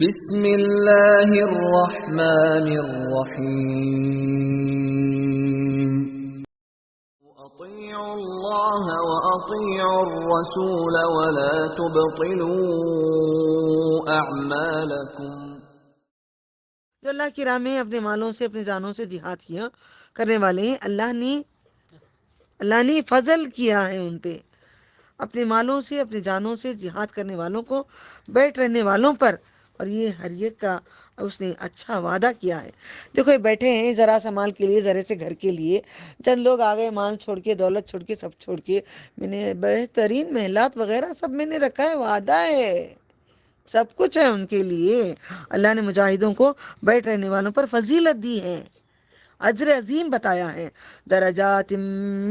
بسم اللہ الرحمن الرحیم اطیعوا اللہ واطیعوا الرسول ولا تبطلوا اعمالکم۔ جو اللہ کی راہ میں اپنے مالوں سے اپنے جانوں سے جہاد کیا کرنے والے ہیں، اللہ نے فضل کیا ہے ان پہ، اپنے مالوں سے اپنے جانوں سے جہاد کرنے والوں کو، بیٹھ رہنے والوں پر، اور یہ ہر ایک کا اس نے اچھا وعدہ کیا ہے۔ دیکھو یہ بیٹھے ہیں ذرا سا مال کے لیے، ذرے سے گھر کے لیے، چند لوگ آ گئے مال چھوڑ کے، دولت چھوڑ کے، سب چھوڑ کے، میں نے بہترین محلات وغیرہ سب میں نے رکھا ہے، وعدہ ہے، سب کچھ ہے ان کے لیے۔ اللہ نے مجاہدوں کو بیٹھ رہنے والوں پر فضیلت دی ہے، اجر عظیم بتایا ہے، درجات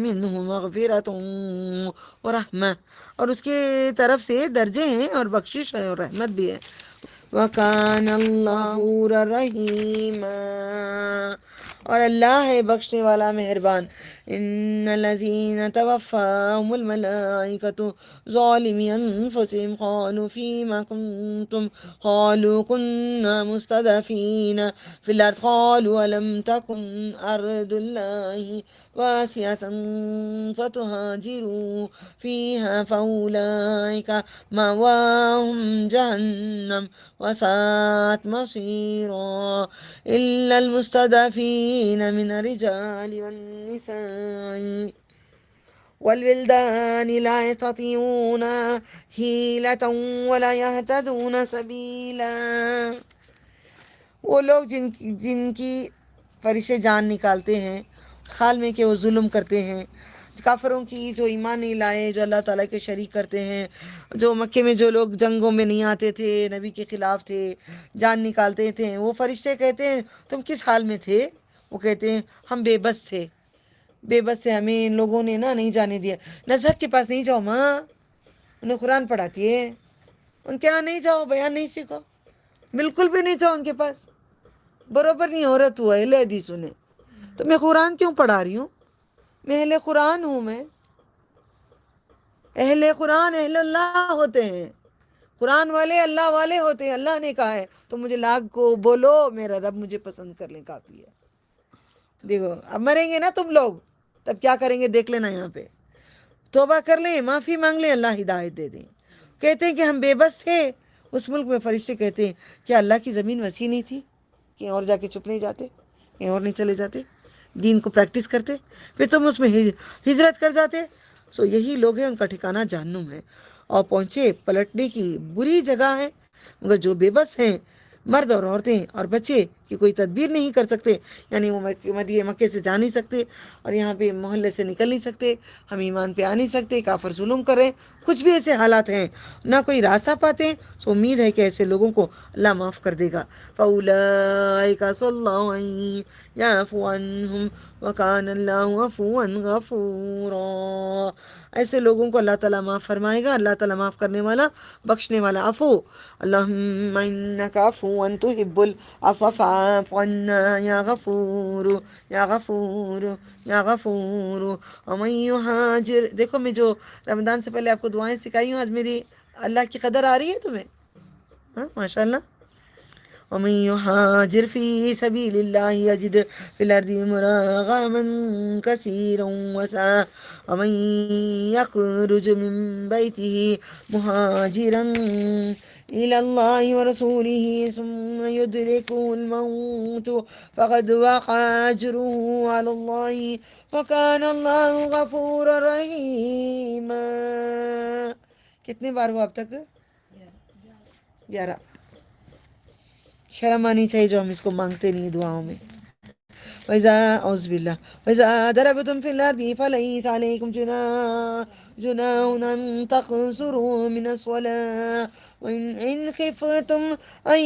منہ مغفرت و رحمہ، اور اس کے طرف سے درجے ہیں اور بخشش ہے اور رحمت بھی ہے۔ وَكَانَ اللَّهُ غَفُورًا رَحِيمًا، اور اللہ ہے بخشنے والا مہربان۔ ان الذين توفاهم الملائكة ظالمي انفسهم قالوا فيما كنتم قالوا كنا مستضعفين في الارض قالوا الم تكن ارض الله واسعة فتهاجروا فيها فاولئك مأواهم جهنم وساءت مصيرا الا المستضعفين من الرجال والنساء والولدان لا يستطيعون حيلة ولا يهتدون سبيلا۔ وہ لوگ جن کی فرشتے جان نکالتے ہیں حال میں کہ وہ ظلم کرتے ہیں، کافروں کی جو ایمان نہیں لائے، جو اللہ تعالیٰ کے شریک کرتے ہیں، جو مکے میں جو لوگ جنگوں میں نہیں آتے تھے، نبی کے خلاف تھے، جان نکالتے تھے، وہ فرشتے کہتے ہیں تم کس حال میں تھے؟ وہ کہتے ہیں ہم بے بس تھے، بے بس سے ہمیں ان لوگوں نے نہیں جانے دیا۔ نصرت کے پاس نہیں جاؤ ماں، انہیں قرآن پڑھاتی ہے، ان کے یہاں نہیں جاؤ، بیان نہیں سیکھو، بالکل بھی نہیں جاؤ ان کے پاس، برابر نہیں ہو رہا تو اہل حدیث نے، تو میں قرآن کیوں پڑھا رہی ہوں؟ میں اہل قرآن ہوں، میں اہل قرآن اہل اللہ ہوتے ہیں، قرآن والے اللہ والے ہوتے ہیں، اللہ نے کہا ہے تو مجھے لاکھ کو بولو میرا رب مجھے پسند کر لیں کافی ہے۔ دیکھو اب مریں گے نا تم لوگ، تب کیا کریں گے دیکھ لینا، یہاں پہ توبہ کر لیں، معافی مانگ لیں، اللہ ہدایت دے دیں۔ کہتے ہیں کہ ہم بے بس تھے، اس ملک میں فرشتے کہتے ہیں کیا اللہ کی زمین وسیع نہیں تھی؟ کہیں اور جا کے چھپ نہیں جاتے؟ کہیں اور نہیں چلے جاتے؟ دین کو پریکٹس کرتے؟ پھر تم اس میں ہجرت کر جاتے؟ سو یہی لوگ ہیں، ان کا ٹھکانہ جہنم ہے، اور پہنچے پلٹنے کی بری جگہ ہے۔ مگر جو بے بس ہیں، مرد اور عورتیں اور بچے کی کوئی تدبیر نہیں کر سکتے، یعنی وہ مکے سے جا نہیں سکتے، اور یہاں پہ محلے سے نکل نہیں سکتے، ہم ایمان پہ آ نہیں سکتے، کافر ظلم کریں، کچھ بھی ایسے حالات ہیں، نہ کوئی راستہ پاتے ہیں، سو امید ہے کہ ایسے لوگوں کو اللہ معاف کر دے گا۔ فَأُولَئِكَ صَلَّى اللَّهُ أَن يَعْفُوَ عَنْهُمْ وَكَانَ اللَّهُ عَفُوًّا غَفُورًا، ایسے لوگوں کو اللہ تعالیٰ معاف فرمائے گا، اللہ تعالیٰ معاف کرنے والا، بخشنے والا، عفو۔ اللہم انک عفو تحب العفو فاعف عنا یا غفور یا غفور یا غفور۔ ومن یہاجر، دیکھو میں جو رمضان سے پہلے آپ کو دعائیں سکھائی ہوں، آج میری اللہ کی قدر آ رہی ہے تمہیں؟ ہاں ماشاء اللہ۔ ومن يهاجر في سبيل الله يجد في الأرض مراغما كثيرا وسعا ومن يخرج من بيته مهاجرا إلى الله ورسوله ثم يدركه الموت فقد وقع أجره على الله وكان الله غفورا رحيما۔ کتنے بار ہوا اب تک؟ 11۔ شرم آنی چاہیے جو ہم اس کو مانگتے نہیں دعاؤں میں۔ وَإِذَا أَعُوذُ بِاللَّهِ وَإِذَا ضَرَبْتُمْ فِي الْأَرْضِ فَلَيْسَ عَلَيْكُمْ جُنَاحٌ أَن تَقْصُرُوا مِنَ الصَّلَاةِ وَإِنْ خِفْتُمْ أَن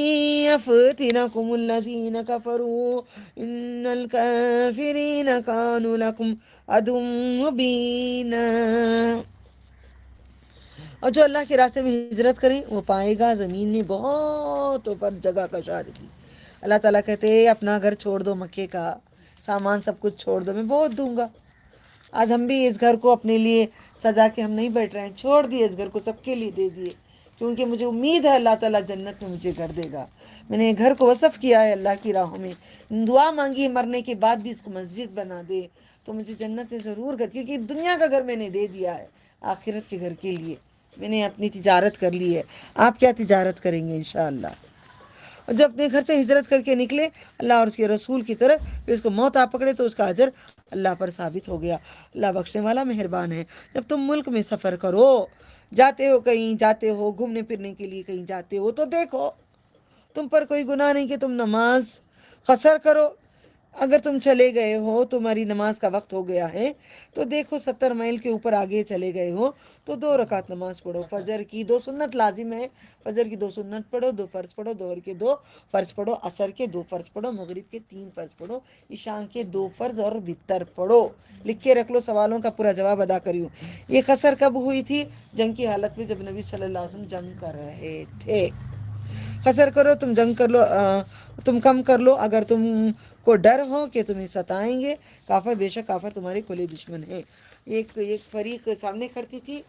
يَفْتِنَكُمُ الَّذِينَ كَفَرُوا إِنَّ الْكَافِرِينَ كَانُوا لَكُمْ عَدُوًّا مُّبِينًا۔ اور جو اللہ کے راستے میں ہجرت کریں وہ پائے گا زمین میں بہت اوپر جگہ کشادگی۔ اللہ تعالیٰ کہتے ہیں اپنا گھر چھوڑ دو، مکے کا سامان سب کچھ چھوڑ دو، میں بہت دوں گا۔ آج ہم بھی اس گھر کو اپنے لیے سجا کے ہم نہیں بیٹھ رہے ہیں، چھوڑ دیے اس گھر کو، سب کے لیے دے دیے کیونکہ مجھے امید ہے اللہ تعالیٰ جنت میں مجھے گھر دے گا. میں نے گھر کو وقف کیا ہے اللہ کی راہوں میں, دعا مانگی ہے مرنے کے بعد بھی اس کو مسجد بنا دے تو مجھے جنت میں ضرور گھر, کیونکہ دنیا کا گھر میں نے دے دیا ہے آخرت کے گھر کے لیے. میں نے اپنی تجارت کر لی ہے. آپ کیا تجارت کریں گے انشاءاللہ؟ اور جب اپنے گھر سے ہجرت کر کے نکلے اللہ اور اس کے رسول کی طرف, پھر اس کو موت آ پکڑے تو اس کا اجر اللہ پر ثابت ہو گیا. اللہ بخشنے والا مہربان ہے. جب تم ملک میں سفر کرو, جاتے ہو کہیں, جاتے ہو گھومنے پھرنے کے لیے کہیں جاتے ہو, تو دیکھو تم پر کوئی گناہ نہیں کہ تم نماز قصر کرو. اگر تم چلے گئے ہو, تمہاری نماز کا وقت ہو گیا ہے, تو دیکھو 70 میل کے اوپر آگے چلے گئے ہو تو 2 رکعت نماز پڑھو. فجر کی 2 سنت لازم ہے, فجر کی 2 سنت پڑھو, 2 فرض پڑھو, ظہر کے 2 فرض پڑھو, عصر کے 2 فرض پڑھو, مغرب کے 3 فرض پڑھو, عشاء کے 2 فرض اور وتر پڑھو. لکھ کے رکھ لو, سوالوں کا پورا جواب ادا کریو. یہ قصر کب ہوئی تھی؟ جنگ کی حالت میں, جب نبی صلی اللہ علیہ وسلم جنگ کر رہے تھے. قصر کرو, تم جنگ کر لو, تم کم کر لو اگر تم کو ڈر ہو کہ تمہیں ستائیں گے کافر. بے شک کافر تمہارے کھلے دشمن ہیں. ایک فریق سامنے کھڑتی تھی,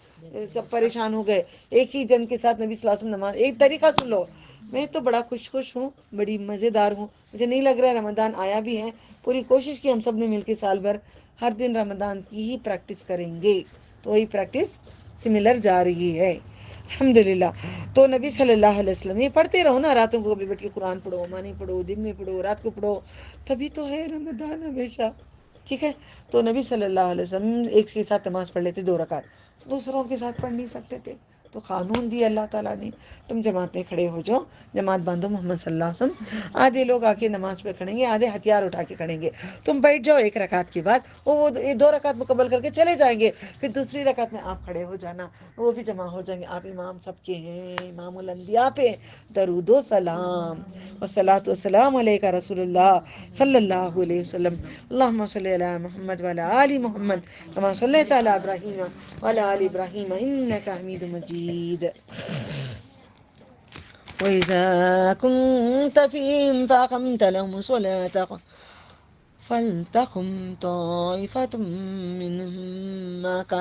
سب پریشان ہو گئے. ایک ہی جن کے ساتھ نبی صلی اللہ علیہ وسلم نماز. ایک طریقہ سن لو, میں تو بڑا خوش ہوں, بڑی مزیدار ہوں, مجھے نہیں لگ رہا ہے رمضان آیا بھی ہے. پوری کوشش کی ہم سب نے مل کے سال بھر ہر دن رمضان کی ہی پریکٹس کریں گے, تو وہی پریکٹس سملر جا رہی ہے الحمدللہ. تو نبی صلی اللہ علیہ وسلم, یہ پڑھتے رہو نا, راتوں کو کبھی بیٹھ کے قرآن پڑھو, مانی پڑھو, دن میں پڑھو, رات کو پڑھو, تبھی تو ہے رمضان ہمیشہ. ٹھیک ہے, تو نبی صلی اللہ علیہ وسلم ایک کے ساتھ نماز پڑھ لیتے 2 رکعت, دوسروں کے ساتھ پڑھ نہیں سکتے تھے. تو قانون دیا اللہ تعالیٰ نے, تم جماعت میں کھڑے ہو جاؤ, جماعت باندھو محمد صلی اللہ علیہ وسلم. آدھے لوگ آ کے نماز پہ کھڑیں گے, آدھے ہتھیار اٹھا کے کھڑیں گے. تم بیٹھ جاؤ 1 رکعت کے بعد, وہ 2 رکعت مکمل کر کے چلے جائیں گے. پھر دوسری رکعت میں آپ کھڑے ہو جانا, وہ بھی جمع ہو جائیں گے. آپ امام سب کے ہیں, امام الانبیاء پہ درود و سلام. والصلاۃ والسلام علیک رسول اللہ صلی اللہ علیہ وسلم. اللہم صلی علی محمد وعلی آل محمد کما صلیت علی ابراہیم وعلی آل ابراہیم انک حمید مجید. وَإِذَا كُنْتَ فِيهِمْ فَأَقَمْتَ لَهُمُ الصَّلَاةَ فَلْتَقُمْ طَائِفَةٌ مِّنْهُمْ مَعَكَ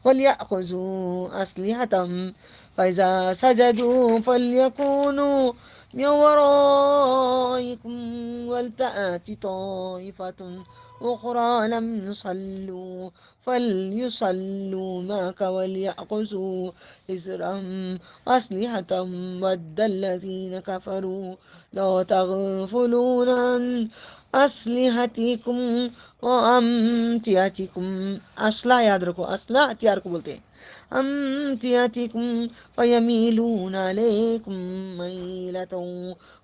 وَلْيَأْخُذُوا أَسْلِحَتَهُمْ فَإِذَا سَجَدُوا فَلْيَكُونُوا مِنْ وَرَائِكُمْ وَلْتَأْتِ طَائِفَةٌ أُخْرَى لَمْ يُصَلُّوا فَلْيُصَلُّوا مَعَكَ وَلْيَأْخُذُوا حِذْرَهُمْ وَأَسْلِحَتَهُمْ وَدَّ الَّذِينَ كَفَرُوا لَوْ تَغْفُلُونَ عَنْ اسلحتکم و امتیاتکم. اسلحہ یاد رکھو, اسلحہ ہتھیار کو بولتے ہیں. امتیاتکم فیمیلون علیکم میلۃ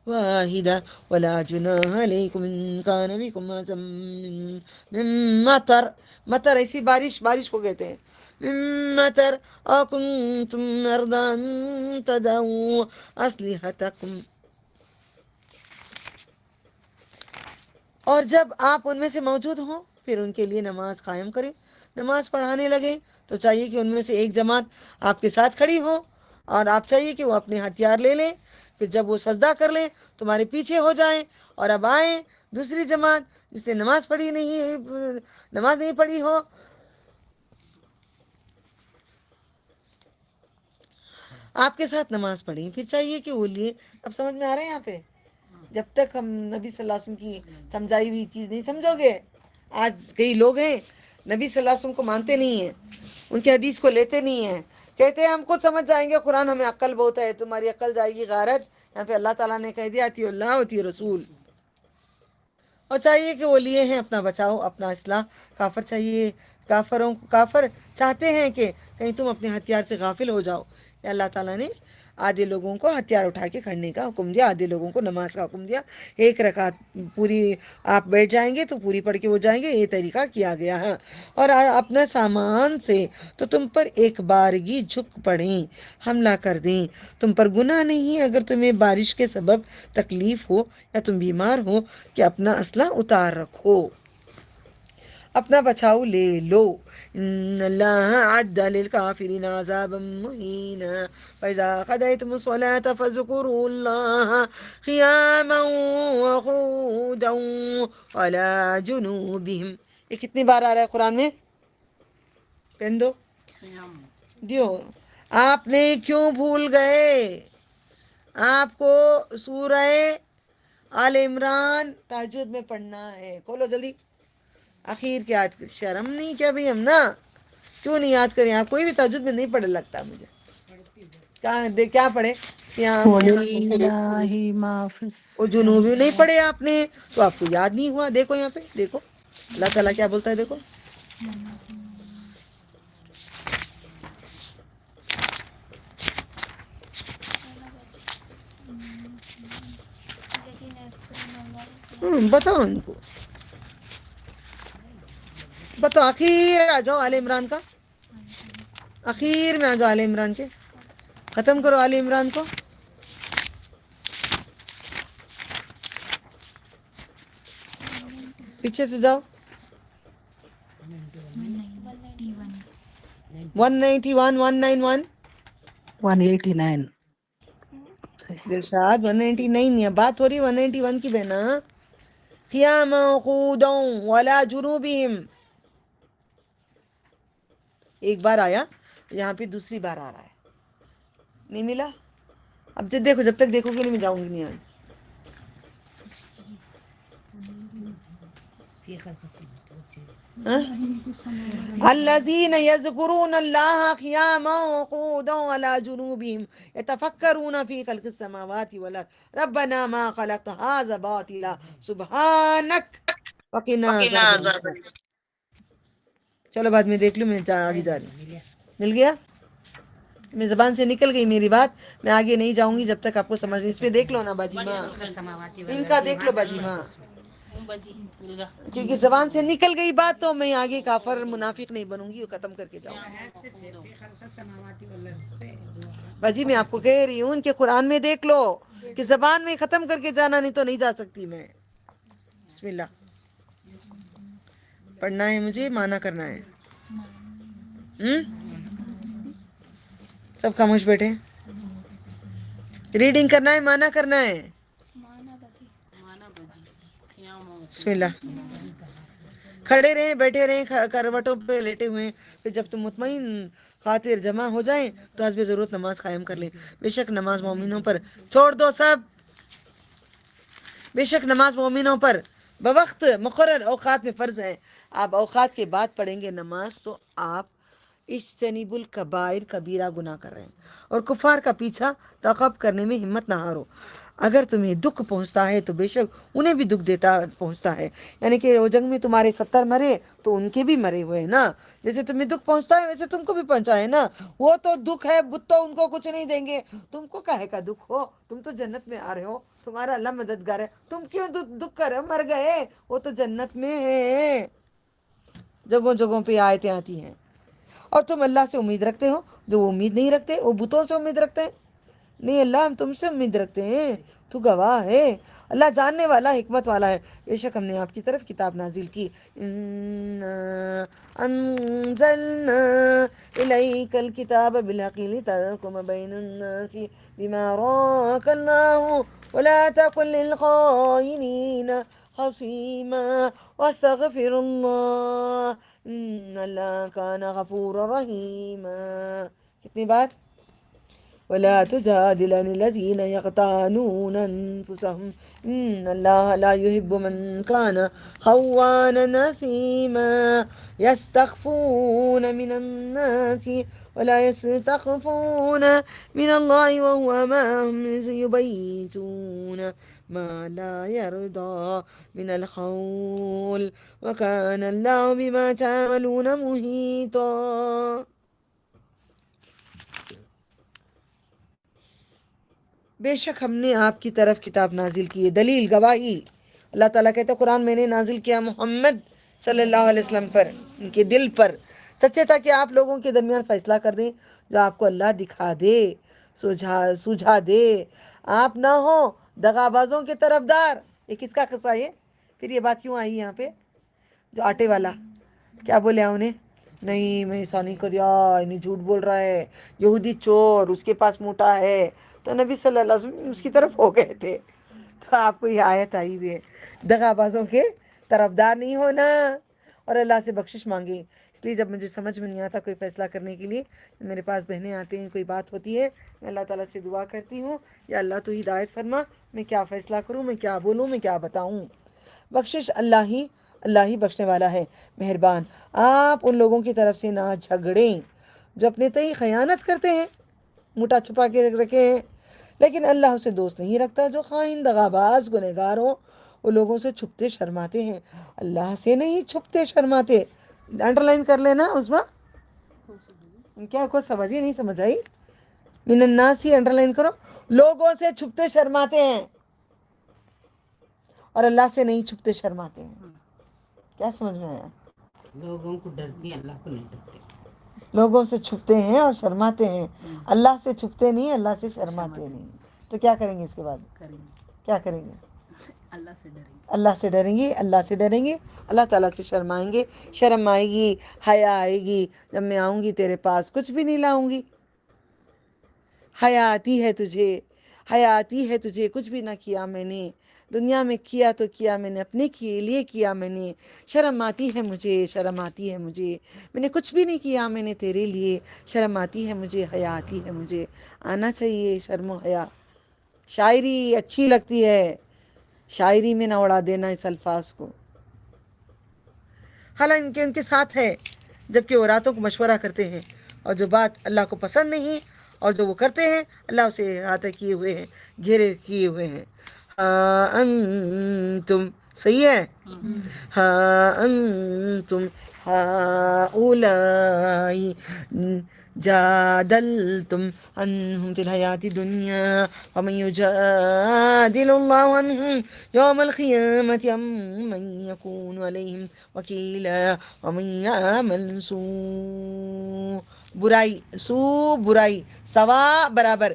واحدہ ولا جناح علیکم ان کان بکم اذی من مطر. مطر ایسی بارش کو کہتے ہیں. من مطر او کنتم مرضی ان تضعوا اسلحتکم. اور جب آپ ان میں سے موجود ہوں پھر ان کے لیے نماز قائم کریں. نماز پڑھانے لگیں تو چاہیے کہ ان میں سے ایک جماعت آپ کے ساتھ کھڑی ہو, اور آپ چاہیے کہ وہ اپنے ہتھیار لے لیں. پھر جب وہ سجدہ کر لیں تمہارے پیچھے ہو جائیں, اور اب آئیں دوسری جماعت جس نے نماز نہیں پڑھی ہو, آپ کے ساتھ نماز پڑھیں. پھر چاہیے کہ وہ لیے. اب سمجھ میں آ رہا ہے یہاں پہ؟ جب تک ہم نبی صلی اللہ علیہ وسلم کی سمجھائی ہوئی چیز نہیں سمجھو گے. آج کئی لوگ ہیں نبی صلی اللہ علیہ وسلم کو مانتے نہیں ہیں, ان کے حدیث کو لیتے نہیں ہیں, کہتے ہیں ہم خود سمجھ جائیں گے, قرآن ہمیں عقل بہت ہے, تمہاری عقل جائے گی غارت. یہاں پہ اللہ تعالیٰ نے کہہ دیا اطیعوا اللہ واطیعوا رسول. اور چاہیے کہ وہ لیے ہیں اپنا بچاؤ, اپنا اصلاح. کافر چاہتے ہیں کہ کہیں تم اپنے ہتھیار سے غافل ہو جاؤ. اللہ تعالیٰ نے آدھے لوگوں کو ہتھیار اٹھا کے کھڑنے کا حکم دیا, آدھے لوگوں کو نماز کا حکم دیا. 1 رکعت پوری آپ بیٹھ جائیں گے تو پوری پڑھ کے ہو جائیں گے, یہ طریقہ کیا گیا ہے. اور اپنا سامان سے تو تم پر ایک بارگی جھک پڑیں, حملہ کر دیں. تم پر گناہ نہیں ہے اگر تمہیں بارش کے سبب تکلیف ہو یا تم بیمار ہو کہ اپنا اسلحہ اتار رکھو, اپنا بچاؤ لے لو. ان اللہ اعد للکافرین عذابا مہینا فاذا قضیتم الصلاة فاذکروا اللہ قیاما وقعودا وعلی جنوبہم. یہ کتنی بار آ رہا ہے قرآن میں؟ پین دو دیو. آپ نے کیوں بھول گئے؟ آپ کو سورہ آل عمران تہجد میں پڑھنا ہے. کھولو جلدی اخیر کی آیت. شرم نہیں کیا بھائی ہم نا کیوں نہیں یاد کریں؟ آپ کوئی بھی تہجد میں نہیں پڑھ لگتا مجھے. کیا پڑھے یہاں؟ وَلِلَّهِ مَا فِي وہ جنوبی نہیں پڑھے آپ نے تو آپ کو یاد نہیں ہوا. دیکھو یہاں پہ دیکھو اللہ تعالیٰ کیا بولتا ہے. دیکھو بتاؤ ان کو بتاؤ. آخر آ جاؤ آل عمران کا. آخر میں آ جاؤ آل عمران کے. ختم کرو آل عمران کو. پیچھے سے جاؤ. 191 191 189 دلشاد 199 بات ہو رہی 191 کی بہنا. قیاما قعودا ولا جنوبہم. ایک بار آیا یہاں پہ دوسری بار آ رہا ہے. نہیں ملا؟ اب جب دیکھو جب تک دیکھو گے نہیں میں جاؤں گی نہیں آج. الذين يذكرون الله قياما وقعودا وعلى جنوبهم يتفكرون في خلق السماوات والارض ربنا ما خلقت هذا باطلا سبحانك وقنا عذاب النار. چلو بعد میں دیکھ لوں. میں آگے جا رہی ہوں. مل گیا؟ میں زبان سے نکل گئی میری بات. میں آگے نہیں جاؤں گی جب تک آپ کو سمجھ نہیں. اس پہ دیکھ لو نا باجی ماں. ان کا دیکھ لو باجی ماں. کیونکہ زبان سے نکل گئی بات تو میں آگے کافر منافق نہیں بنوں گی. وہ ختم کر کے جاؤں. باجی میں آپ کو کہہ رہی ہوں ان کے قرآن میں دیکھ لو کہ زبان میں ختم کر کے جانا نہیں تو نہیں جا سکتی میں. بسم اللہ پڑھنا ہے مجھے. مانا کرنا ہے. سب خاموش بیٹھے. ریڈنگ کرنا ہے. مانا کرنا ہے. بسم اللہ. کھڑے رہیں بیٹھے رہیں کروٹوں پہ لیٹے ہوئے. پھر جب تم مطمئن خاطر جمع ہو جائیں تو حسب ضرورت نماز قائم کر لیں. بے شک نماز مومنوں پر چھوڑ دو سب. بے شک نماز مومنوں پر بوقت مقرر اوقات میں فرض ہے. آپ اوقات کے بعد پڑھیں گے نماز تو آپ اجتنیب الکبائر کبیرہ گناہ کر رہے ہیں. اور کفار کا پیچھا تعاقب کرنے میں ہمت نہ ہارو. اگر تمہیں دکھ پہنچتا ہے تو بے شک انہیں بھی دکھ دیتا پہنچتا ہے. یعنی کہ وہ جنگ میں تمہارے 70 مرے تو ان کے بھی مرے ہوئے ہیں نا. جیسے تمہیں دکھ پہنچتا ہے ویسے تم کو بھی پہنچا ہے نا. وہ تو دکھ ہے بت تو ان کو کچھ نہیں دیں گے. تم کو کاہے کا دکھ ہو؟ تم تو جنت میں آ رہے ہو. تمہارا اللہ مددگار ہے. تم کیوں دکھ کر مر گئے؟ وہ تو جنت میں ہے. جگہوں جگہوں پہ آیتیں آتی ہیں. اور تم اللہ سے امید رکھتے ہو. جو وہ امید نہیں رکھتے وہ بتوں سے امید رکھتے ہیں. نہیں اللہ ہم تم سے امید رکھتے ہیں. تو گواہ ہے. اللہ جاننے والا حکمت والا ہے. بے شک ہم نے آپ کی طرف کتاب نازل کی. انزلنا الیک الکتاب بالحق لتحکم بین الناس بما اراک اللہ ولا تکن للخائنین حصیما واستغفر اللہ ان اللہ کان غفورا رحیما. کتنی بات؟ ولا تجادل عن الذين يقتالون أنفسهم إن الله لا يحب من كان خوانا نثيما يستخفون من الناس ولا يستخفون من الله وهو معهم يبيتون ما لا يرضى من القول وكان الله بما تعملون محيطا. بے شک ہم نے آپ کی طرف کتاب نازل کی ہے. دلیل گواہی. اللہ تعالیٰ کہتے ہیں قرآن میں نے نازل کیا محمد صلی اللہ علیہ وسلم پر ان کے دل پر سچے تاکہ آپ لوگوں کے درمیان فیصلہ کر دیں جو آپ کو اللہ دکھا دے سجھا دے. آپ نہ ہو دغا بازوں کے طرفدار. یہ کس کا قصہ ہے؟ پھر یہ بات کیوں آئی یہاں پہ؟ جو آٹے والا کیا بولے انہیں؟ نہیں میں ایسا نہیں کریا انہیں جھوٹ بول رہا ہے. یہودی چور اس کے پاس موٹا ہے. تو نبی صلی اللہ علیہ وسلم اس کی طرف ہو گئے تھے. تو آپ کو یہ آیت آئی ہوئی ہے دغا بازوں کے طرفدار نہیں ہونا اور اللہ سے بخشش مانگی. اس اس لیے جب مجھے سمجھ میں نہیں آتا کوئی فیصلہ کرنے کے لیے، میرے پاس بہنیں آتے ہیں، کوئی بات ہوتی ہے، میں اللہ تعالیٰ سے دعا کرتی ہوں، یا اللہ تو ہدایت فرما، میں کیا فیصلہ کروں، میں کیا بولوں، میں کیا بتاؤں۔ بخشش اللہ ہی بخشنے والا ہے، مہربان۔ آپ ان لوگوں کی طرف سے نہ جھگڑیں جو اپنے تئیں خیانت کرتے ہیں، موٹا چھپا کے رکھے ہیں، لیکن اللہ اسے دوست نہیں رکھتا۔ جو خائن، دغاباز، گنہگار ہوں، وہ لوگوں سے چھپتے شرماتے ہیں، اللہ سے نہیں چھپتے شرماتے۔ انڈر لائن کر لینا اس میں کیا کچھ سمجھ ہی نہیں سمجھ آئی؟ من الناس ہی انڈر لائن کرو، لوگوں سے چھپتے شرماتے ہیں اور اللہ سے نہیں چھپتے شرماتے ہیں۔ کیا سمجھ میں آیا؟ لوگوں کو ڈرتے ہیں، اللہ کو نہیں ڈرتے۔ لوگوں سے چھپتے ہیں اور شرماتے ہیں، اللہ سے چھپتے نہیں، اللہ سے شرماتے نہیں۔ تو کیا کریں گے اس کے بعد؟ کیا کریں گے؟ اللہ سے ڈریں گے، اللہ سے ڈریں گے، اللہ سے ڈریں گے، اللہ تعالیٰ سے شرمائیں گے، شرم آئے گی، حیا آئے گی۔ جب میں آؤں گی تیرے پاس کچھ بھی نہیں لاؤں گی، حیا آتی ہے تجھے، حیا آتی ہے تجھے، کچھ بھی نہ کیا میں نے دنیا میں، کیا تو کیا میں نے اپنے لیے کیا میں نے، شرم آتی ہے مجھے، شرم آتی ہے مجھے، میں نے کچھ بھی نہیں کیا میں نے تیرے لیے، شرم آتی ہے مجھے، حیا آتی ہے مجھے۔ آنا چاہیے شرم و حیا۔ شاعری اچھی لگتی ہے، شاعری میں نہ اڑا دینا اس الفاظ کو۔ حالانکہ ان کے ساتھ ہے، جبکہ وہ راتوں کو مشورہ کرتے ہیں، اور جو بات اللہ کو پسند نہیں اور جو وہ کرتے ہیں، اللہ اسے احاطہ کیے ہوئے ہیں، گھیرے کیے ہوئے ہیں۔ ہاں انتم، صحیح ہے؟ ہاں انتم ہؤلاء جادلتم عنہم فی الحیات الدنیا ومن یجادل اللہ عنہم یوم القیامت ام من یکون علیہم وکیلا ومن یعمل برائی، برائی، سوا برابر،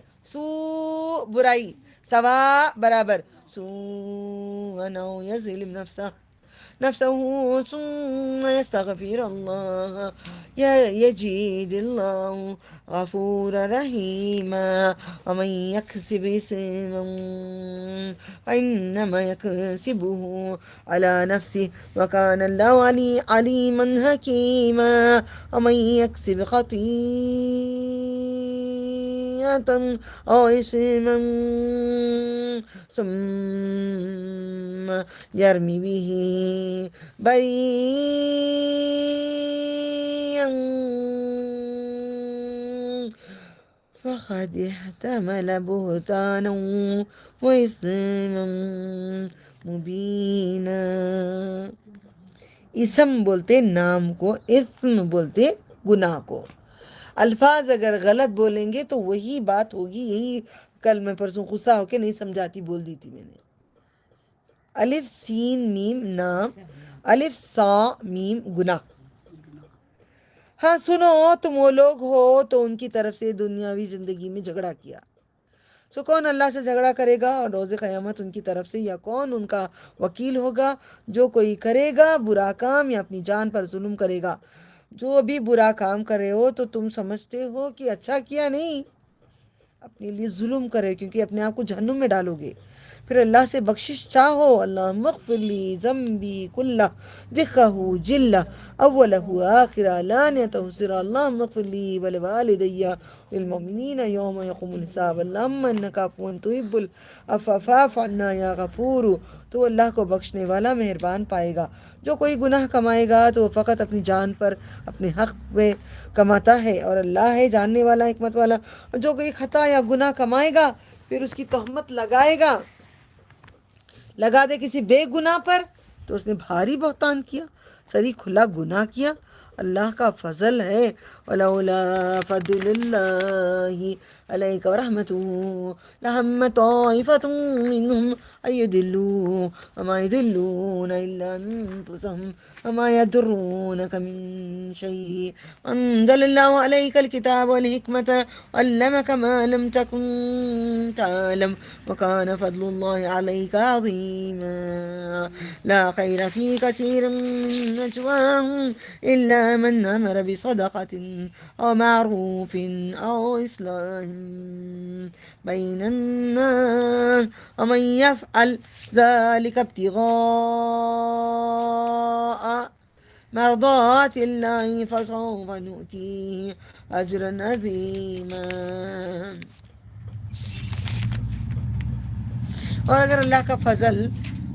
برائی، سوا برابر، او یظلم نفسه ثم يستغفر الله يجد الله غفورا رحيما ومن يكسب إثما فإنما يكسبه على نفسه وكان الله عليما حكيما ومن يكسب خطيئة أو إثما ثم يرمي به بريئا فقد احتمل بهتانا وإثما مبينا۔ اسم بولتے نام کو، اسم بولتے گناہ کو۔ الفاظ اگر غلط بولیں گے تو وہی بات ہوگی، یہی کل میں پرسوں غصہ ہو کے نہیں سمجھاتی بول دی تھی میں نے۔ الف سین میم نام، الف سا میم گناہ۔ ہاں سنو، تم وہ لوگ ہو تو ان کی طرف سے دنیاوی زندگی میں جھگڑا کیا، سو کون اللہ سے جھگڑا کرے گا اور روز قیامت ان کی طرف سے، یا کون ان کا وکیل ہوگا؟ جو کوئی کرے گا برا کام یا اپنی جان پر ظلم کرے گا۔ جو بھی برا کام کر رہے ہو تو تم سمجھتے ہو کہ اچھا کیا، نہیں، اپنے لیے ظلم کرے، کیونکہ اپنے آپ کو جہنم میں ڈالو گے۔ پھر اللہ سے بخشش چاہو، اللہم اغفر لی ذنبی کلہ دقہ جلہ اولہ آخرہ علانیتہ سرہ، اللہم اغفر لی ولوالدی والمؤمنین یوم یقوم الحساب، اللہم انکا عفو تحب العفو فاعف عنا یا غفور۔ تو اللہ کو بخشنے والا مہربان پائے گا۔ جو کوئی گناہ کمائے گا تو وہ فقط اپنی جان پر، اپنے حق پہ کماتا ہے، اور اللہ ہے جاننے والا، حکمت والا۔ اور جو کوئی خطا یا گناہ کمائے گا پھر اس کی تہمت لگائے گا، لگا دے کسی بے گناہ پر، تو اس نے بھاری بہتان کیا، سری کھلا گناہ کیا۔ اللہ کا فضل ہے، ولولا فضل اللہ علیک ورحمتہ لہم طائفۃ منہم ان یضلوا وما یضلون الا انفسہم وما یضرونک من شیء انزل اللہ علیک الکتاب والحکمۃ وعلمک ما لم تکن تعلم وکان فضل اللہ علیک عظیما لا خیر فی کثیر من نجواہم الا من امر بصدقة او معروف او اصلاح بین الناس ومن يفعل ذلك ابتغاء مرضات اللہ فسوف نؤتیہ اجرا عظیما. اور اگر اللہ کا فضل،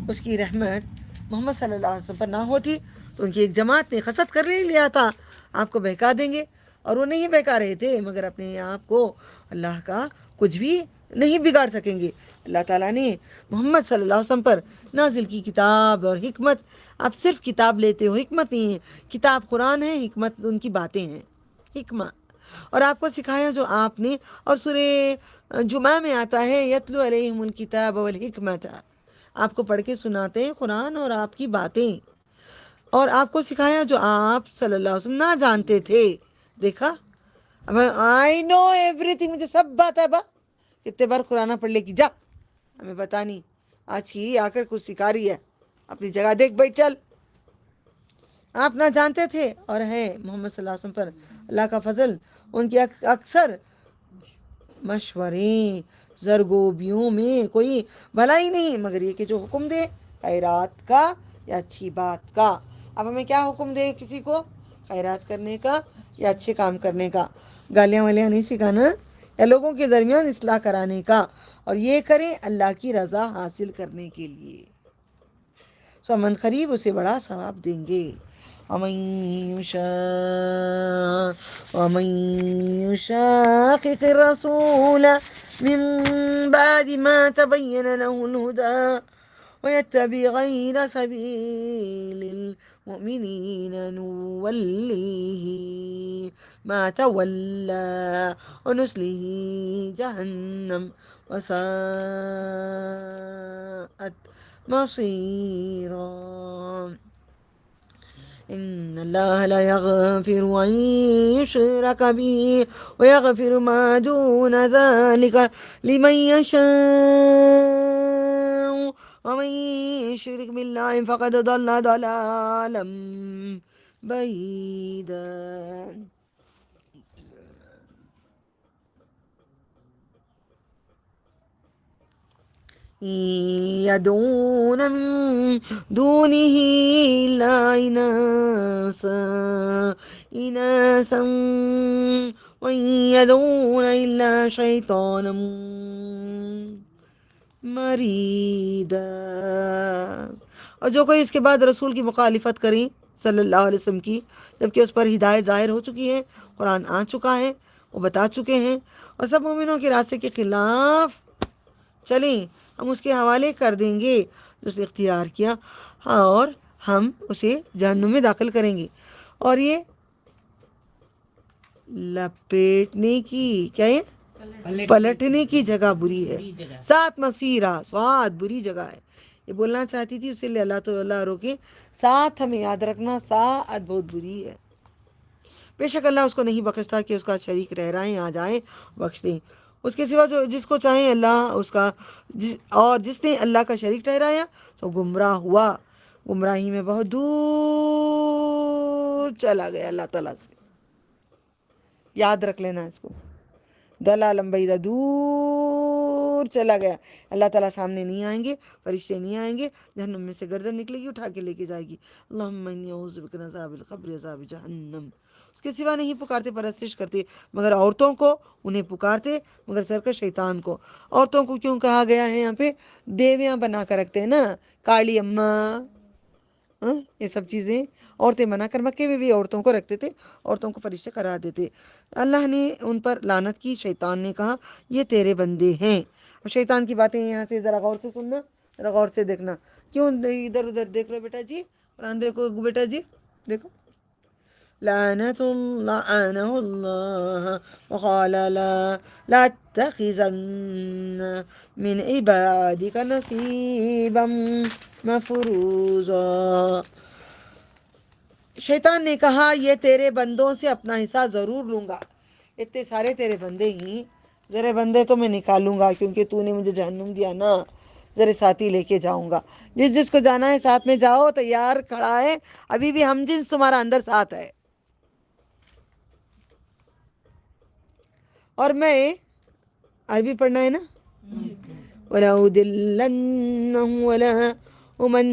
اس کی رحمت محمد صلی اللہ علیہ وسلم پر نہ ہوتی تو ان کی ایک جماعت نے حسد کر ہی لیا تھا، آپ کو بہکا دیں گے. اور وہ نہیں بہکا رہے تھے، مگر اپنے آپ کو اللہ کا کچھ بھی نہیں بگاڑ سکیں گے. اللہ تعالیٰ نے محمد صلی اللہ علیہ وسلم پر نازل کی کتاب اور حکمت. آپ صرف کتاب لیتے ہو، حکمت نہیں ہے. کتاب قرآن ہے، حکمت ان کی باتیں ہیں، حکمہ. اور آپ کو سکھایا جو آپ نے. اور سورہ جمعہ میں آتا ہے یتلو علیہم الکتاب والحکمت، آپ کو پڑھ کے سناتے ہیں قرآن اور آپ کی باتیں. اور آپ کو سکھایا جو آپ صلی اللہ علیہ وسلم نہ جانتے تھے. دیکھا، آئی نو ایوری تھنگ، مجھے سب بات ہے. با کتنے بار قرآن پڑھ لے کی، جا ہمیں پتا نہیں، آج کی آ کر کچھ سکھا رہی ہے، اپنی جگہ دیکھ بیٹھ چل. آپ نہ جانتے تھے. اور ہے محمد صلی اللہ علیہ وسلم پر اللہ کا فضل، ان کی اکثر مشورے زرگوبیوں میں کوئی بھلائی نہیں، مگر یہ کہ جو حکم دے خیرات کا یا اچھی بات کا. اب ہمیں کیا حکم دے کسی کو؟ خیرات کرنے کا یا اچھے کام کرنے کا. گالیاں والیاں نہیں سکھانا، یا لوگوں کے درمیان اصلاح کرانے کا. اور یہ کریں اللہ کی رضا حاصل کرنے کے لیے. سو من قریب اسے بڑا ثواب دیں گے. ومن يشاقق الرسول من بعد ما تبين له الهدى ويتبع غير سبيل المؤمنين نوليه ما تولى ونصله جهنم وساءت مصيرا. إن الله لا يغفر أن يشرك به ويغفر ما دون ذلك لمن يشاء ومن يشرك بالله فقد ضل ضلالا بعيدا. يدعون من دونه إلا إناسا وإن يدعون إلا شيطانا مریدا. اور جو کوئی اس کے بعد رسول کی مخالفت کریں صلی اللہ علیہ وسلم کی، جبکہ اس پر ہدایت ظاہر ہو چکی ہے، قرآن آ چکا ہے، وہ بتا چکے ہیں، اور سب مومنوں کے راستے کے خلاف چلیں، ہم اس کے حوالے کر دیں گے جو اس نے اختیار کیا، اور ہم اسے جہنم میں داخل کریں گے. اور یہ لپیٹنے کی کیا ہے، پلٹنے کی جگہ بری ہے. سات مسیرہ، سات بری جگہ ہے. یہ بولنا چاہتی تھی، اسی لیے اللہ تعالیٰ روکے. ساتھ ہمیں یاد رکھنا، سات بہت بری ہے. بے شک اللہ اس کو نہیں بخشتا کہ اس کا شریک ٹھہرائیں آ جائیں، بخش دیں. اس کے سوا جو جس کو چاہیں اللہ اس کا، اور جس نے اللہ کا شریک ٹھہرایا تو گمراہ ہوا، گمراہی میں بہت دور چلا گیا اللہ تعالیٰ سے. یاد رکھ لینا اس کو، دلالم بعیدہ، دور چلا گیا. اللہ تعالیٰ سامنے نہیں آئیں گے، فرشتے نہیں آئیں گے، جہنم میں سے گردن نکلے گی، اٹھا کے لے کے جائے گی. اللہم انی اعوذ بک من عذاب القبر عذاب جہنم. اس کے سوا نہیں پکارتے، پرستش کرتے مگر عورتوں کو، انہیں پکارتے مگر سرکش شیطان کو. عورتوں کو کیوں کہا گیا ہے یہاں پہ؟ دیویاں بنا کر رکھتے ہیں نا، کالی اماں، یہ سب چیزیں عورتیں بنا کر، مکے میں بھی عورتوں کو رکھتے تھے، عورتوں کو فرشتے قرار دیتے. اللہ نے ان پر لعنت کی. شیطان نے کہا یہ تیرے بندے ہیں. اور شیطان کی باتیں یہاں سے ذرا غور سے سننا، ذرا غور سے دیکھنا. کیوں ادھر ادھر دیکھ رہے بیٹا جی؟ قرآن دیکھو بیٹا جی، دیکھو. لعنت لعنه الله وقال لا تتخذن من عبادك نصيبا مفروضا. شیطان نے کہا یہ تیرے بندوں سے اپنا حصہ ضرور لوں گا. اتنے سارے تیرے بندے ہی، ذرے بندے تو میں نکالوں گا، کیونکہ تو نے مجھے جہنم دیا نا، ذرے ساتھی لے کے جاؤں گا. جس جس کو جانا ہے ساتھ میں جاؤ، تیار کھڑا ہے، ابھی بھی ہم جنس تمہارا اندر ساتھ ہے. اور میں عربی پڑھنا ہے نا، وَلَأُضِلَّنَّهُمْ وَلَأُمَنِّيَنَّهُمْ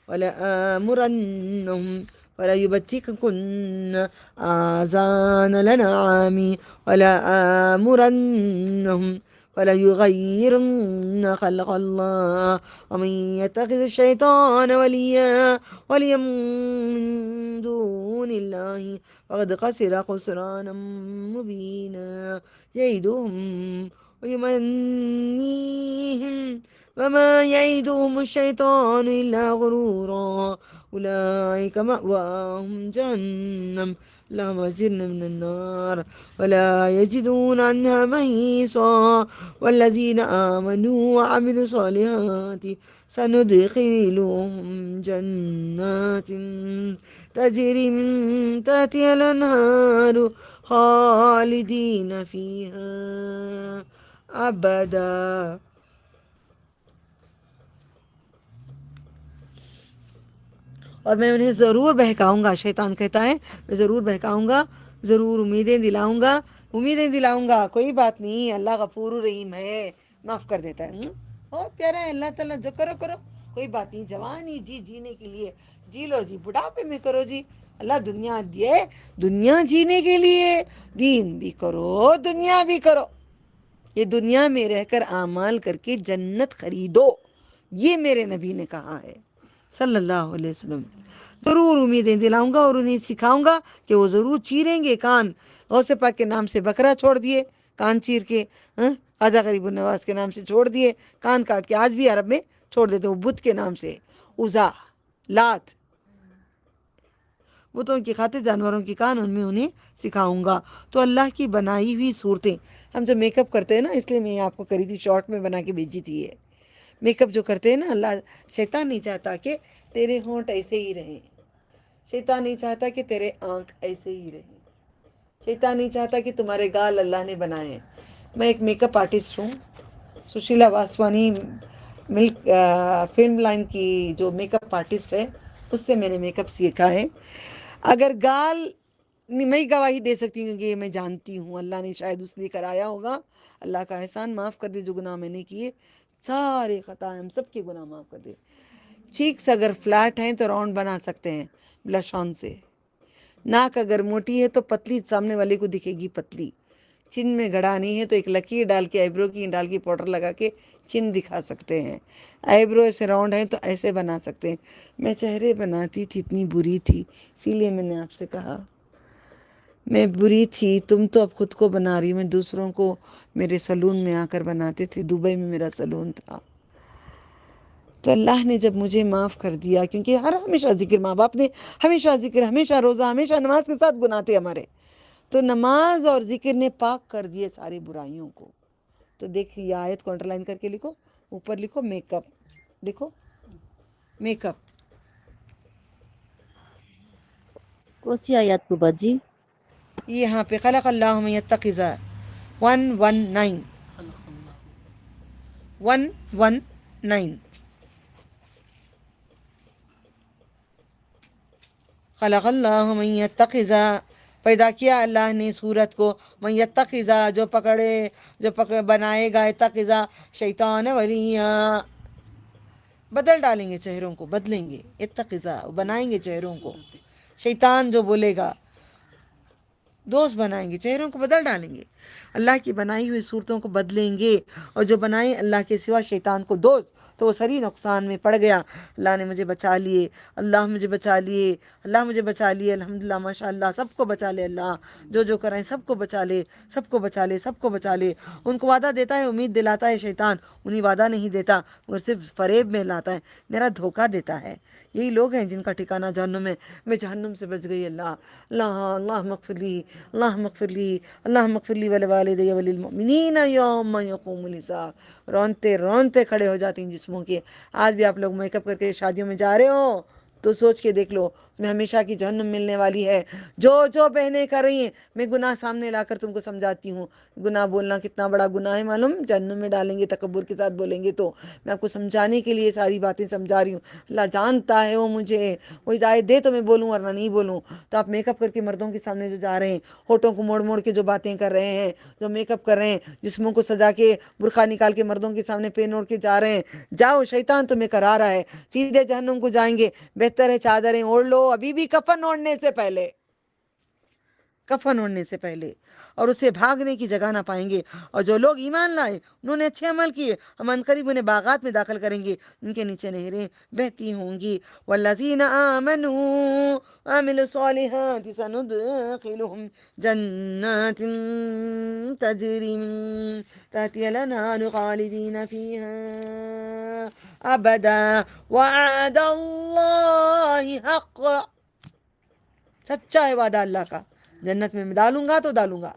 ولآمرنهم فليبتكن آذان الأنعام ولآمرنهم فليغيرن خلق الله ومن يتخذ الشيطان وليا من دون الله فقد خسر خسرانا مبينا يعدهم ويمنيهم وما يعدهم الشيطان إلا غرورا أولئك مأواهم جهنم اللهم أجرنا من النار ولا يجدون عنها محيصا والذين آمنوا وعملوا الصالحات سندخلهم جنات تجري من تحتها الأنهار خالدين فيها أبدا. اور میں انہیں ضرور بہکاؤں گا، شیطان کہتا ہے میں ضرور بہکاؤں گا، ضرور امیدیں دلاؤں گا. کوئی بات نہیں، اللہ غفور رحیم ہے، معاف کر دیتا ہے. بہت پیارا ہے اللہ تعالیٰ. جو کرو کوئی بات نہیں. جوانی جینے کے لیے جی لو جی، بڑھاپے میں کرو جی. اللہ دنیا دیے، دنیا جینے کے لیے، دین بھی کرو دنیا بھی کرو. یہ دنیا میں رہ کر اعمال کر کے جنت خریدو، یہ میرے نبی نے کہا ہے صلی اللہ علیہ وسلم. ضرور امیدیں دلاؤں گا اور انہیں سکھاؤں گا کہ وہ ضرور چیریں گے کان. غوث پاک کے نام سے بکرا چھوڑ دیے، کان چیر کے. خواجہ غریب النواز کے نام سے چھوڑ دیے، کان کاٹ کے. آج بھی عرب میں چھوڑ دیتے وہ بت کے نام سے، عزا، لات، بتوں کی خاطر جانوروں کی کان ان میں انہیں سکھاؤں گا. تو اللہ کی بنائی ہوئی صورتیں ہم جب میک اپ کرتے ہیں نا، اس لیے میں آپ کو کری تھی شارٹ میں بنا کے بھیجی تھی. یہ میک اپ جو کرتے ہیں نا، اللہ شیطان نہیں چاہتا کہ تیرے ہونٹ ایسے ہی رہیں، شیطان نہیں چاہتا کہ تیرے آنکھ ایسے ہی رہیں، شیطان نہیں چاہتا کہ تمہارے گال اللہ نے بنائے ہیں. میں ایک میک اپ آرٹسٹ ہوں، سشیلا واسوانی ملک فلم لائن کی جو میک اپ آرٹسٹ ہے، اس سے میں نے میک اپ سیکھا ہے. اگر گال میں ہی گواہی دے سکتی ہوں کہ یہ میں جانتی ہوں، اللہ نے شاید اس لیے کرایا ہوگا. اللہ کا احسان، معاف کر دے جو گناہ میں نے کیے، سارے خطائیں ہم سب کے گناہ معاف کر دے. چیکس اگر فلیٹ ہیں تو راؤنڈ بنا سکتے ہیں بلش آن سے. ناک اگر موٹی ہے تو پتلی سامنے والے کو دکھے گی پتلی. چن میں گڑھا نہیں ہے تو ایک لکیر ڈال کے آئیبرو کی ڈال کے پاؤڈر لگا کے چن دکھا سکتے ہیں. آئیبرو ایسے راؤنڈ ہیں تو ایسے بنا سکتے ہیں. میں چہرے بناتی تھی، اتنی بری تھی، اسی لیے میں نے آپ سے کہا میں بری تھی. تم تو اب خود کو بنا رہی. میں دوسروں کو میرے سلون میں آ کر بناتے تھے. دبئی میں میرا سلون تھا. تو اللہ نے جب مجھے معاف کر دیا، کیونکہ ہمیشہ ذکر، ماں باپ نے ہمیشہ ذکر، ہمیشہ روزہ، ہمیشہ نماز کے ساتھ گناہ تھے ہمارے، تو نماز اور ذکر نے پاک کر دیے ساری برائیوں کو. تو دیکھ یہ آیت کو انڈر لائن کر کے لکھو، اوپر لکھو میک اپ، لکھو میک اپ. کون سی آیات کو باجی؟ یہاں پہ خلق اللہ من یتخذ 119 خلق اللہ من یتخذ، پیدا کیا اللہ نے صورت کو، من یتخذ جو بنائے گا، یتخذ شیطان ولیہ، بدل ڈالیں گے چہروں کو، بدلیں گے. یتخذ بنائیں گے چہروں کو، شیطان جو بولے گا دوست بنائیں گے، چہروں کو بدل ڈالیں گے. اللہ کی بنائی ہوئی صورتوں کو بدلیں گے، اور جو بنائیں اللہ کے سوا شیطان کو دوست تو وہ سری نقصان میں پڑ گیا. اللہ نے مجھے بچا لیے، اللہ مجھے بچا لیے، اللہ مجھے بچا لیے. الحمدللہ، ماشاء اللہ، سب کو بچا لے اللہ. جو کریں سب کو بچا لے، سب کو بچا لے، سب کو بچا لے. ان کو وعدہ دیتا ہے، امید دلاتا ہے شیطان، انہیں وعدہ نہیں دیتا، مگر صرف فریب میں لاتا ہے، میرا دھوکہ دیتا ہے. یہی لوگ ہیں جن کا ٹھکانہ جہنم ہے. میں جہنم سے بچ گئی. اللہ مغفر لی، اللہ مغفر لی، اللہ مغفر لی ولوالدی وللمؤمنین یوم یقوم الحساب. رونتے رونتے کھڑے ہو جاتے ہیں جسموں کے. آج بھی آپ لوگ میک اپ کر کے شادیوں میں جا رہے ہو تو سوچ کے دیکھ لو اس میں ہمیشہ کی جہنم ملنے والی ہے. جو بہنیں کر رہی ہیں میں گناہ سامنے لا کر تم کو سمجھاتی ہوں. گناہ بولنا کتنا بڑا گناہ ہے معلوم, جہنم میں ڈالیں گے تکبر کے ساتھ بولیں گے تو. میں آپ کو سمجھانے کے لیے ساری باتیں سمجھا رہی ہوں. اللہ جانتا ہے وہ مجھے, وہ ہدایت دے تو میں بولوں ورنہ نہیں بولوں. تو آپ میک اپ کر کے مردوں کے سامنے جو جا رہے ہیں, ہونٹوں کو موڑ موڑ کے جو باتیں کر رہے ہیں, جو میک اپ کر رہے ہیں, جسموں کو سجا کے برقع نکال کے مردوں کے سامنے پین اوڑھ کے جا رہے ہیں, جاؤ شیطان تمہیں کرا رہا ہے, سیدھے جہنم کو جائیں گے. بہتر ہے چادریں اوڑھ لو ابھی بھی کفن اوڑھنے سے پہلے, کفن اوڑھنے سے پہلے, اور اسے بھاگنے کی جگہ نہ پائیں گے. اور جو لوگ ایمان لائے انہوں نے اچھے عمل کیے, ہم عنقریب انہیں باغات میں داخل کریں گے, ان کے نیچے نہریں بہتی ہوں گی. والذین آمنوا وعملوا الصالحات سندخلهم جنات تجری من تحتها الانہار خالدین فیہا ابدا وعد اللہ حق. سچا ہے وعدہ اللہ کا, جنت میں ڈالوں گا تو ڈالوں گا.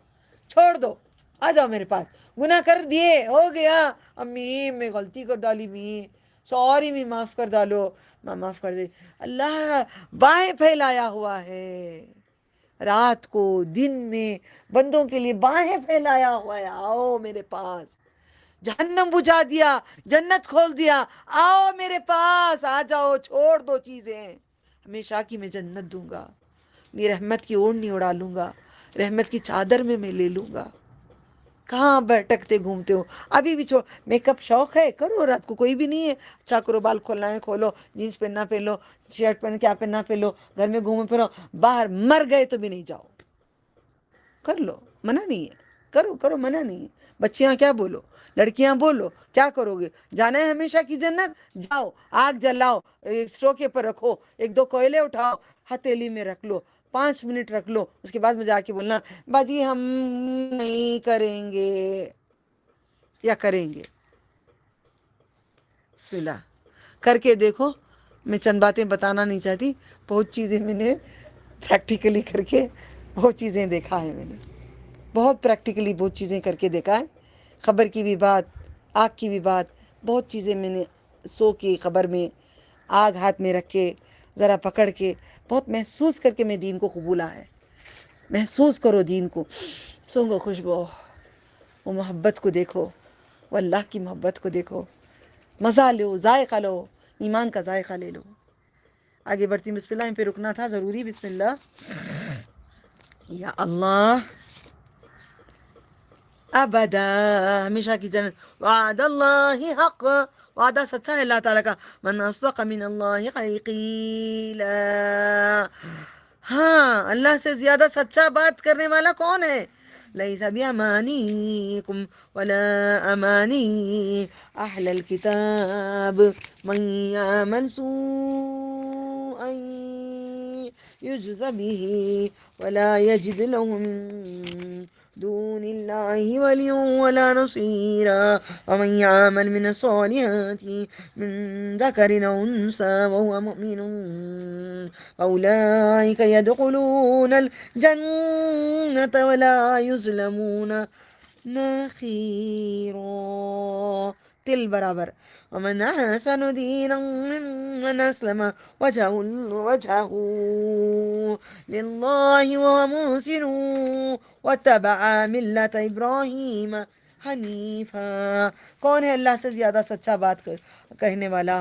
چھوڑ دو, آ جاؤ میرے پاس. گناہ کر دیے, ہو گیا, امی میں غلطی کر ڈالی, می سوری, می معاف کر ڈالو, ماں معاف کر دے. اللہ باہیں پھیلایا ہوا ہے, رات کو دن میں بندوں کے لیے باہیں پھیلایا ہوا ہے. آؤ میرے پاس, جہنم بجھا دیا, جنت کھول دیا, آؤ میرے پاس, آ جاؤ, چھوڑ دو چیزیں. ہمیشہ کی میں جنت دوں گا, یہ رحمت کی اوڑھنی اڑا لوں گا, رحمت کی چادر میں لے لوں گا. کہاں بھٹکتے گھومتے ہو؟ ابھی بھی چھوڑ. میک اپ شوق ہے کرو, رات کو کوئی بھی نہیں ہے, اچھا کرو, بال کھولنا ہے کھولو, جینس پہننا پہن لو, شرٹ پہن کیا پہننا پہن لو, گھر میں گھومو پھرو, باہر مر گئے تو بھی نہیں جاؤ, کر لو, منع نہیں ہے, کرو کرو, منع نہیں ہے. بچیاں کیا بولو, لڑکیاں بولو, کیا کرو گے؟ جانا ہے ہمیشہ کی جنت, جاؤ, آگ جلاؤ, اسٹو کے پر رکھو, ایک دو کوئلے اٹھاؤ, ہتھیلی میں رکھ لو, 5 منٹ رکھ لو, اس کے بعد میں جا کے بولنا باجی ہم نہیں کریں گے یا کریں گے. بسم اللہ کر کے دیکھو. میں چند باتیں بتانا نہیں چاہتی, بہت چیزیں میں نے پریکٹیکلی کر کے بہت چیزیں دیکھا ہے, میں نے بہت پریکٹیکلی بہت چیزیں کر کے دیکھا ہے. خبر کی بھی بات, آگ کی بھی بات, بہت چیزیں میں نے سو کی خبر میں آگ ہاتھ میں رکھ کے ذرا پکڑ کے بہت محسوس کر کے میں دین کو قبولا ہے. محسوس کرو دین کو, سونگو خوشبو, وہ محبت کو دیکھو, وہ اللہ کی محبت کو دیکھو, مزہ لو, ذائقہ لو, ایمان کا ذائقہ لے لو. آگے بڑھتی ہوں. بسم اللہ پہ رکنا تھا ضروری. بسم اللہ. یا اللہ, ابدا, ہمیشہ کی جنت. وعد اللہ حق, وعدہ سچا ہے اللہ تعالیٰ کا. من اصدق من اللہ قیلا, ہاں اللہ سے زیادہ سچا بات کرنے والا کون ہے؟ لیس بیامانیکم ولا امانی اہل الکتاب من یعمل سوءا یجز به ولا یجد لهم دون اللہ ولی ولا نصیرا ومن یعمل من الصالحات من ذکر او انثى وهو مؤمن اولئک يدخلون الجنة ولا يظلمون نقیرا, تل برابر. ومن احسن دینا ممن اسلم وجهه للہ وهو محسن واتبع ملت ابراہیم حنیفا. کون ہے اللہ سے زیادہ سچا بات کہنے والا؟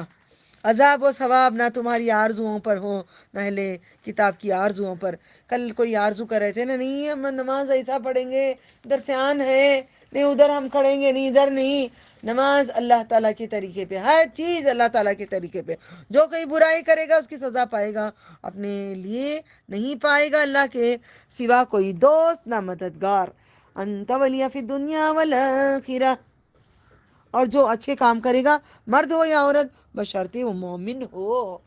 عذاب و ثواب نہ تمہاری آرزوؤں پر ہو نہ اہل کتاب کی آرزوؤں پر. کل کوئی آرزو کر رہے تھے نا, نہیں ہم نماز ایسا پڑھیں گے, ادھر فیان ہے, نہیں ادھر ہم کھڑیں گے, نہیں ادھر نہیں. نماز اللہ تعالیٰ کے طریقے پہ, ہر چیز اللہ تعالیٰ کے طریقے پہ. جو کوئی برائی کرے گا اس کی سزا پائے گا, اپنے لیے نہیں پائے گا اللہ کے سوا کوئی دوست نہ مددگار. انت ولی فی الدنیا والآخرہ. اور جو اچھے کام کرے گا, مرد ہو یا عورت, بشرطے وہ مومن ہو.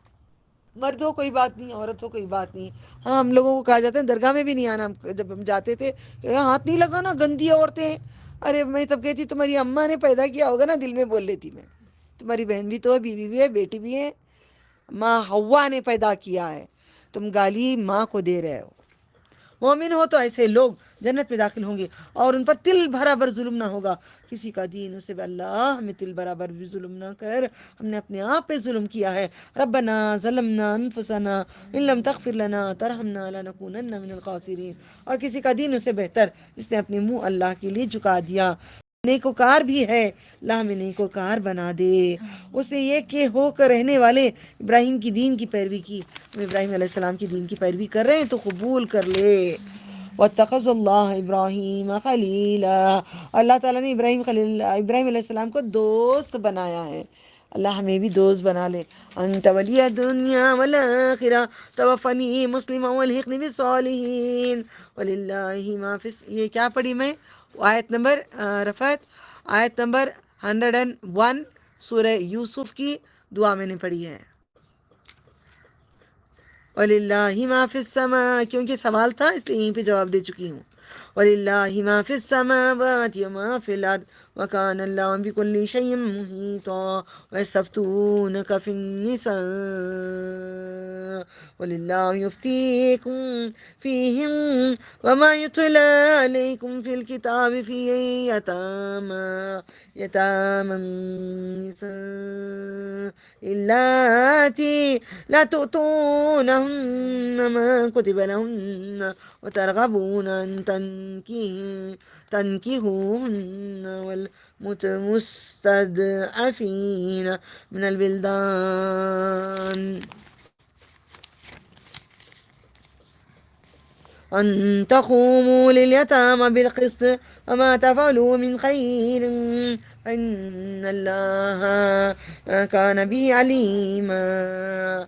مرد ہو کوئی بات نہیں, عورت ہو کوئی بات نہیں. ہاں ہم لوگوں کو کہا جاتا ہے درگاہ میں بھی نہیں آنا. جب ہم جاتے تھے ہاتھ نہیں لگانا, گندی عورتیں ہیں. ارے میں تب کہتی تمہاری اماں نے پیدا کیا ہوگا نا, دل میں بول لیتی میں. تمہاری بہن بھی تو ہے, بیوی بھی ہے, بیٹی بھی ہے, ماں حوا نے پیدا کیا ہے, تم گالی ماں کو دے رہے ہو. مومن ہو تو ایسے لوگ جنت میں داخل ہوں گے اور ان پر تل برابر ظلم نہ ہوگا کسی کا دین اسے بھی اللہ ہمیں تل برابر بھی ظلم نہ کر ہم نے اپنے آپ پہ ظلم کیا ہے ربنا ظلمنا انفسنا ان لم تغفر لنا ترحمنا لنکونن من الخاسرین اور کسی کا دین اسے بہتر جس نے اپنے منہ اللہ کے لیے جھکا دیا نیکوکار بھی ہے اللہ ہمیں نیکوکار بنا دے اس نے یہ کہ ہو کر رہنے والے ابراہیم کی دین کی پیروی کی ہم ابراہیم علیہ السلام کی دین کی پیروی کر رہے ہیں تو قبول کر لے واتخذ اللہ ابراہیم خلیلا اللہ تعالیٰ نے ابراہیم علیہ السلام کو دوست بنایا ہے اللہ ہمیں بھی دوست بنا لے انت ولی دنیا والآخرہ توفنی مسلما والحقنی بالصالحین وللہ ما فی یہ کیا پڑھی میں آیت نمبر رفعت آیت نمبر 101 سورہ یوسف کی دعا میں نے پڑھی ہے وَلِلَّهِ مَا فِي السَّمَاءِ کیونکہ سوال تھا اس لیے یہیں پہ جواب دے چکی ہوں وَلِلَّهِ مَا فِي السَّمَاوَاتِ وَمَا فِي الْأَرْضِ وَكَانَ اللَّهُ بِكُلِّ شَيْءٍ مُحِيطًا وَيَسْتَفْتُونَكَ فِي النِّسَاءِ وَلِلَّهُ يُفْتِيكُمْ فِيهِنَّ وَمَا يُتْلَى عَلَيْكُمْ فِي الْكِتَابِ فِي يَتَامَى النِّسَاءِ اللَّاتِي لَا تُؤْتُونَهُنَّ مَا كُتِبَ لَهُنَّ وترغبون أن تنكحوهن والمستضعفين من الولدان أن تقوموا لليتامى بالقسط وما تفعلوا من خير فإن الله كان به عليما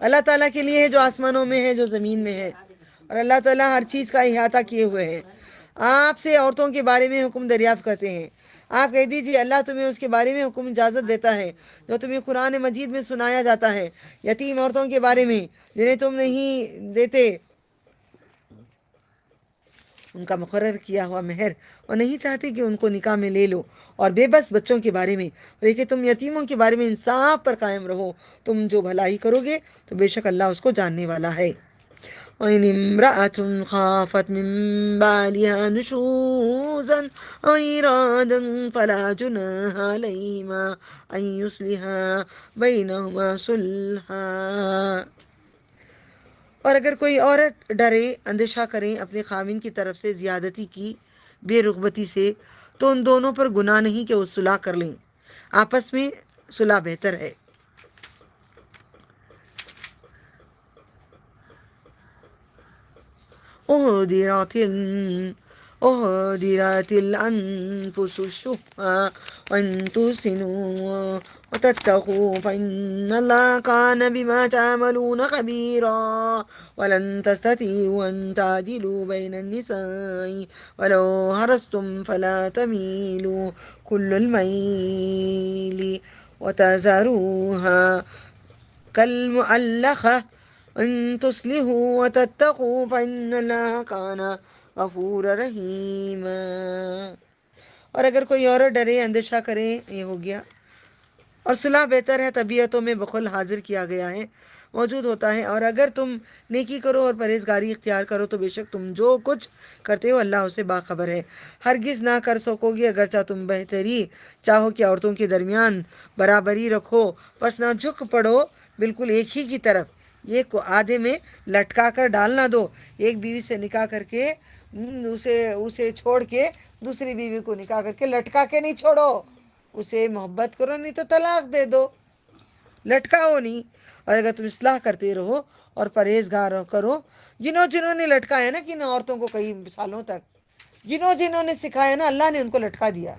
اللہ تعالیٰ کے لیے ہے جو آسمانوں میں ہے جو زمین میں ہے اور اللہ تعالیٰ ہر چیز کا احاطہ کیے ہوئے ہیں آپ سے عورتوں کے بارے میں حکم دریافت کرتے ہیں آپ کہہ دیجیے اللہ تمہیں اس کے بارے میں حکم اجازت دیتا ہے جو تمہیں قرآن مجید میں سنایا جاتا ہے یتیم عورتوں کے بارے میں جنہیں تم نہیں دیتے ان کا مقرر کیا ہوا مہر اور نہیں چاہتے کہ ان کو نکاح میں لے لو اور بے بس بچوں کے بارے میں لیکن تم یتیموں کے بارے میں انصاف پر قائم رہو تم جو بھلائی کرو گے تو بے شک اللہ اس کو جاننے والا ہے وَإِنِ امْرَأَةٌ خَافَتْ مِنْ بَعْلِهَا نُشُوزًا أَوْ إِرَادًا فَلَا جُنَاحَ عَلَيْهِمَا أَنْ يُصْلِحَا بَيْنَهُمَا صُلْحًا اور اگر کوئی عورت ڈرے اندیشہ کریں اپنے خاوند کی طرف سے زیادتی کی بے رغبتی سے تو ان دونوں پر گناہ نہیں کہ وہ صلح کر لیں آپس میں صلح بہتر ہے أهدرت الأنفس الشح وإن تحسنوا وتتقوا فإن الله كان بما تعملون خبيرا ولن تستطيعوا أن تعدلوا بين النساء ولو حرصتم فلا تميلوا كل الميل وتذروها كالمؤلخة ان تصلحوا وتتقوا فإن اللہ کان غفورا رحیما اور اگر کوئی عورت ڈرے اندیشہ کرے یہ ہو گیا اور صلح بہتر ہے طبیعتوں میں بخل حاضر کیا گیا ہے موجود ہوتا ہے اور اگر تم نیکی کرو اور پرہیزگاری اختیار کرو تو بے شک تم جو کچھ کرتے ہو اللہ اسے باخبر ہے ہرگز نہ کر سکو گے اگرچہ تم بہتری چاہو کہ عورتوں کے درمیان برابری رکھو پس نہ جھک پڑو بالکل ایک ہی کی طرف ایک کو آدھے میں لٹکا کر ڈالنا دو ایک بیوی سے نکاح کر کے اسے چھوڑ کے دوسری بیوی کو نکاح کر کے لٹکا کے نہیں چھوڑو اسے محبت کرو نہیں تو طلاق دے دو لٹکاؤ نہیں اور اگر تم اصلاح کرتے رہو اور پرہیزگار کرو جنہوں نے لٹکایا نا کن عورتوں کو کئی سالوں تک جنہوں نے سکھایا نا اللہ نے ان کو لٹکا دیا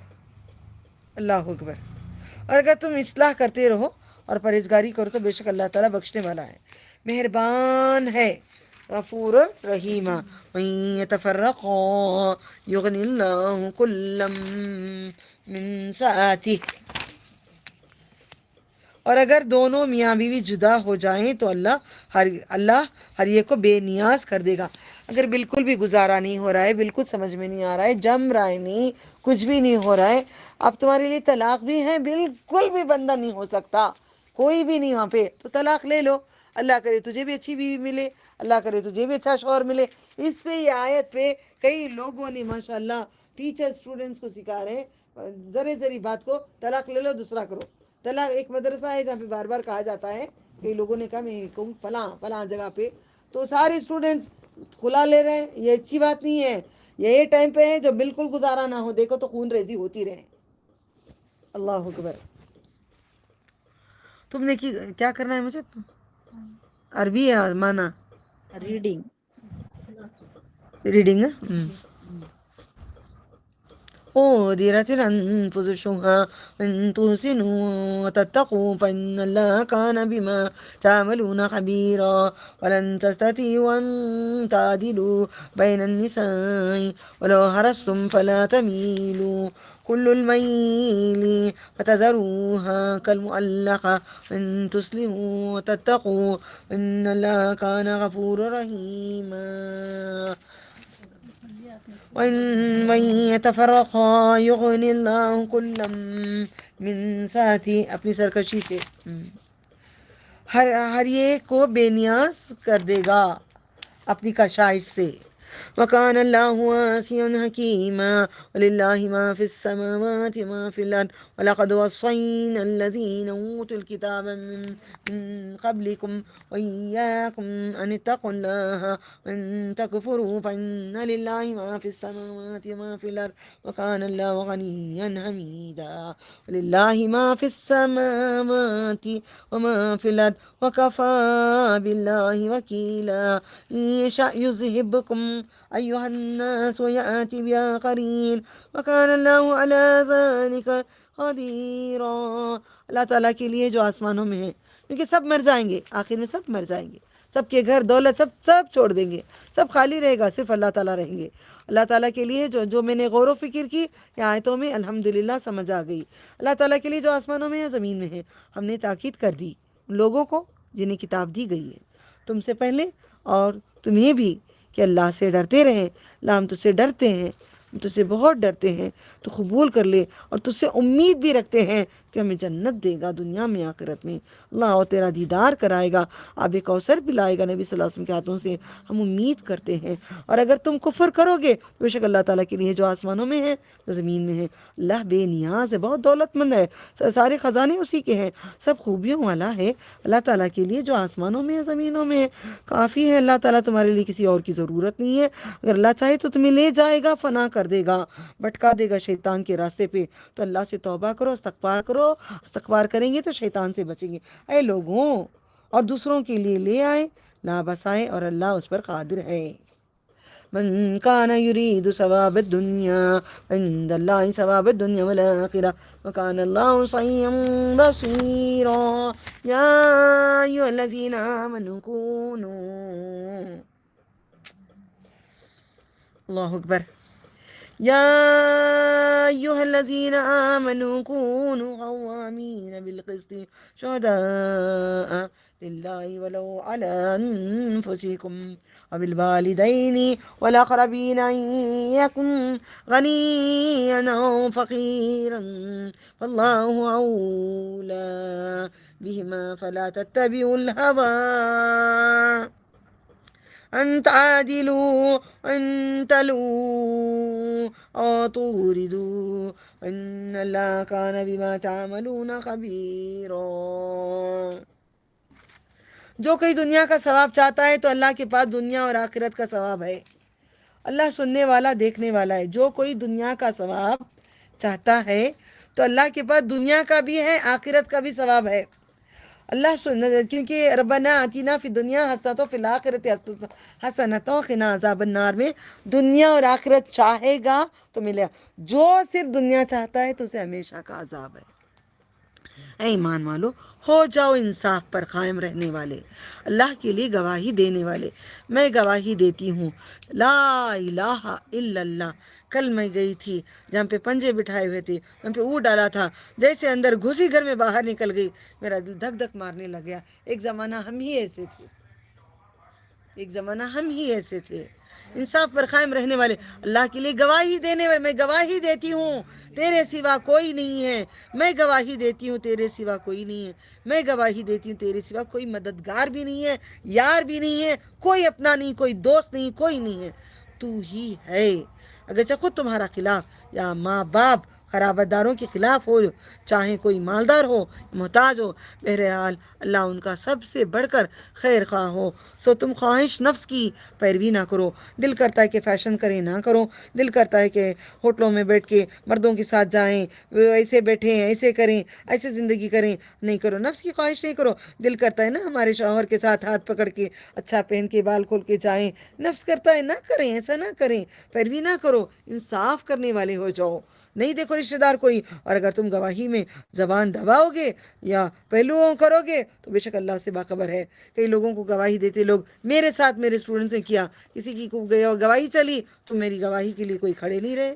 اللہ اکبر اور اگر تم اصلاح کرتے رہو اور پرہیزگاری کرو تو بے شک اللہ تعالیٰ بخشنے والا ہے مہربان ہے غفور رحیمہ وَإِن يَتَفَرَّقَا يُغْنِ اللَّهُ كُلًّا مِّن سَعَتِهِ اور اگر دونوں میاں بیوی جدا ہو جائیں تو اللہ ہر ایک کو بے نیاز کر دے گا اگر بالکل بھی گزارا نہیں ہو رہا ہے بالکل سمجھ میں نہیں آ رہا ہے جم رہا ہے نہیں کچھ بھی نہیں ہو رہا ہے اب تمہارے لیے طلاق بھی ہے بالکل بھی بندہ نہیں ہو سکتا کوئی بھی نہیں وہاں پہ تو طلاق لے لو اللہ کرے تجھے بھی اچھی بیوی ملے، اللہ کرے تجھے بھی اچھا شوہر ملے. اس پہ یہ آیت پہ کئی لوگوں نے ماشاء اللہ ٹیچر اسٹوڈنٹس کو سکھا رہے ہیں ذری بات کو، طلاق لے لو دوسرا کرو. طلاق ایک مدرسہ ہے جہاں پہ بار بار کہا جاتا ہے، کئی لوگوں نے کہا میں کہوں فلاں جگہ پہ، تو سارے اسٹوڈنٹس کھلا لے رہے ہیں. یہ اچھی بات نہیں ہے. یہ ٹائم پہ ہے جو بالکل گزارا نہ ہو، دیکھو تو خون ریزی ہوتی رہے. اللہ اکبر. تم نے کیا کرنا ہے مجھے؟ عربی ہے مانا ریڈنگ. ریڈنگ. أُذِرَتِ الْأَنفُسُ الشُّحَّ إِن تُحْسِنُوا وَتَتَّقُوا فَإِنَّ اللَّهَ كَانَ بِمَا تَعْمَلُونَ خَبِيرًا وَلَن تَسْتَطِيعُوا أَن تَعْدِلُوا بَيْنَ النِّسَاءِ وَلَوْ حَرَصْتُمْ فَلَا تَمِيلُوا كُلَّ الْمَيْلِ فَتَذَرُوهَا كَالْمُعَلَّقَةِ إِن تُصْلِحُوا وَتَتَّقُوا إِنَّ اللَّهَ كَانَ غَفُورًا رَحِيمًا. وَإِن يَتَفَرَّقَا يُغْنِ اللَّهُ كُلًّا مِّن سَعَتِهِ. اپنی سرکشی سے ہر ایک کو بے نیاز کر دے گا اپنی کشائش سے. وَكَانَ اللَّهُ وَاسِعًا حَكِيمًا وَلِلَّهِ مَا فِي السَّمَاوَاتِ وَمَا فِي الْأَرْضِ وَلَقَدْ وَصَّيْنَا الَّذِينَ أُوتُوا الْكِتَابَ مِن قَبْلِكُمْ وَإِيَّاكُمْ أَنِ اتَّقُوا اللَّهَ وَإِن تَكْفُرُوا فَإِنَّ لِلَّهِ مَا فِي السَّمَاوَاتِ وَمَا فِي الْأَرْضِ وَكَانَ اللَّهُ غَنِيًّا حَمِيدًا. وَلِلَّهِ مَا فِي السَّمَاوَاتِ وَمَا فِي الْأَرْضِ وَكَفَى بِاللَّهِ وَكِيلًا. إِن يَشَأْ يُذْهِبْكُمْ أَيُّهَا النَّاسُ وَيَأْتِ بِآخَرِينَ وَكَانَ اللَّهُ عَلَى ذَلِكَ قَدِيرًا. اللہ تعالیٰ کے لیے جو آسمانوں میں ہے، کیونکہ سب مر جائیں گے، آخر میں سب مر جائیں گے، سب کے گھر دولت سب چھوڑ دیں گے، سب خالی رہے گا، صرف اللہ تعالیٰ رہیں گے. اللہ تعالیٰ کے لیے جو میں نے غور و فکر کی یہ آیتوں میں الحمدللہ سمجھ آ گئی. اللہ تعالیٰ کے لیے جو آسمانوں میں ہے زمین میں ہے، ہم نے تاکید کر دی ان لوگوں کو جنہیں کتاب دی گئی ہے تم سے پہلے اور تمہیں بھی، کہ اللہ سے ڈرتے رہیں. اللہ ہم تجھ سے ڈرتے ہیں، ہم تجھ سے بہت ڈرتے ہیں، تو قبول کر لے، اور تجھ سے امید بھی رکھتے ہیں کہ ہمیں جنت دے گا دنیا میں آخرت میں. اللہ اور تیرا دیدار کرائے گا، آب کوثر پلائے گا نبی صلی اللہ علیہ وسلم کے ہاتھوں سے، ہم امید کرتے ہیں. اور اگر تم کفر کرو گے تو بے شک اللہ تعالیٰ کے لیے جو آسمانوں میں ہے جو زمین میں ہے، اللہ بے نیاز ہے، بہت دولت مند ہے، سارے خزانے اسی کے ہیں، سب خوبیوں والا ہے. اللہ تعالیٰ کے لیے جو آسمانوں میں ہے زمینوں میں ہے کافی ہے. اللہ تعالیٰ تمہارے لیے کسی اور کی ضرورت نہیں ہے. اگر اللہ چاہے تو تمہیں لے جائے گا، فنا کر دے گا، بھٹکا دے گا شیطان کے راستے پہ. تو اللہ سے توبہ کرو، استغفار کریں گے تو شیطان سے بچیں گے. اے لوگوں، اور دوسروں کے لیے لے آئے، لا بسائے، اور اللہ اس پر قادر ہے. من كان يريد ثواب الدنيا عند الله ثواب الدنيا والآخرة وكان الله سميعا بصيرا. يا أيها الذين آمنوا كونوا الله أكبر. يا أيها الذين آمنوا كونوا قوامين بالقسط شهداء لله ولو على أنفسكم وبالوالدين والأقربين إن يكن غنيا أو فقيرا فالله أولى بهما فلا تتبعوا الهوى أن تعدلوا أن تلوا أو توردوا إن الله كان بما تعملون خبيرا. جو کوئی دنیا کا ثواب چاہتا ہے تو اللہ کے پاس دنیا اور آخرت کا ثواب ہے. اللہ سننے والا دیکھنے والا ہے. جو کوئی دنیا کا ثواب چاہتا ہے تو اللہ کے پاس دنیا کا بھی ہے، آخرت کا بھی ثواب ہے. اللہ کیونکہ ربنا آتینا فی دنیا حسنۃ فی الآخرۃ حسنۃ وقنا عذاب النار میں دنیا اور آخرت چاہے گا تو ملے گا. جو صرف دنیا چاہتا ہے تو اسے ہمیشہ کا عذاب ہے. اے ایمان والو، ہو جاؤ انصاف پر قائم رہنے والے، اللہ کے لیے گواہی دینے والے. میں گواہی دیتی ہوں لا الہ الا اللہ. کل میں گئی تھی جہاں پہ پنجے بٹھائے ہوئے تھے، وہاں پہ اونٹ ڈالا تھا، جیسے اندر گھسی گھر میں باہر نکل گئی، میرا دل دھک دھک مارنے لگ گیا. ایک زمانہ ہم ہی ایسے تھے، ایک زمانہ ہم ہی ایسے تھے، انصاف پر قائم رہنے والے، اللہ کے لیے گواہی دینے والے. میں گواہی دیتی ہوں تیرے سوا کوئی نہیں ہے، میں گواہی دیتی ہوں تیرے سوا کوئی نہیں ہے، میں گواہی دیتی ہوں تیرے سوا کوئی مددگار بھی نہیں ہے، یار بھی نہیں ہے، کوئی اپنا نہیں، کوئی دوست نہیں، کوئی نہیں ہے، تو ہی ہے. اگرچہ خود تمہارا خلاف یا ماں باپ قرابت داروں کے خلاف ہو، چاہے کوئی مالدار ہو محتاج ہو، بہرحال اللہ ان کا سب سے بڑھ کر خیر خواہ ہو. سو تم خواہش نفس کی پیروی نہ کرو. دل کرتا ہے کہ فیشن کریں، نہ کرو. دل کرتا ہے کہ ہوٹلوں میں بیٹھ کے مردوں کے ساتھ جائیں، وہ ایسے بیٹھیں، ایسے کریں، ایسے زندگی کریں، نہیں کرو. نفس کی خواہش نہیں کرو. دل کرتا ہے نا ہمارے شوہر کے ساتھ ہاتھ پکڑ کے اچھا پہن کے بال کھول کے جائیں، نفس کرتا ہے نہ کریں، ایسا نہ کریں، پیروی نہ کرو. انصاف کرنے والے ہو جاؤ. نہیں دیکھو رشتہ دار کوئی، اور اگر تم گواہی میں زبان دباؤ گے یا پہلوؤں کرو گے تو بے شک اللہ سے باخبر ہے. کئی لوگوں کو گواہی دیتے لوگ، میرے ساتھ میرے اسٹوڈنٹس نے کیا، کسی کی گواہی چلی تو میری گواہی کے لیے کوئی کھڑے نہیں رہے.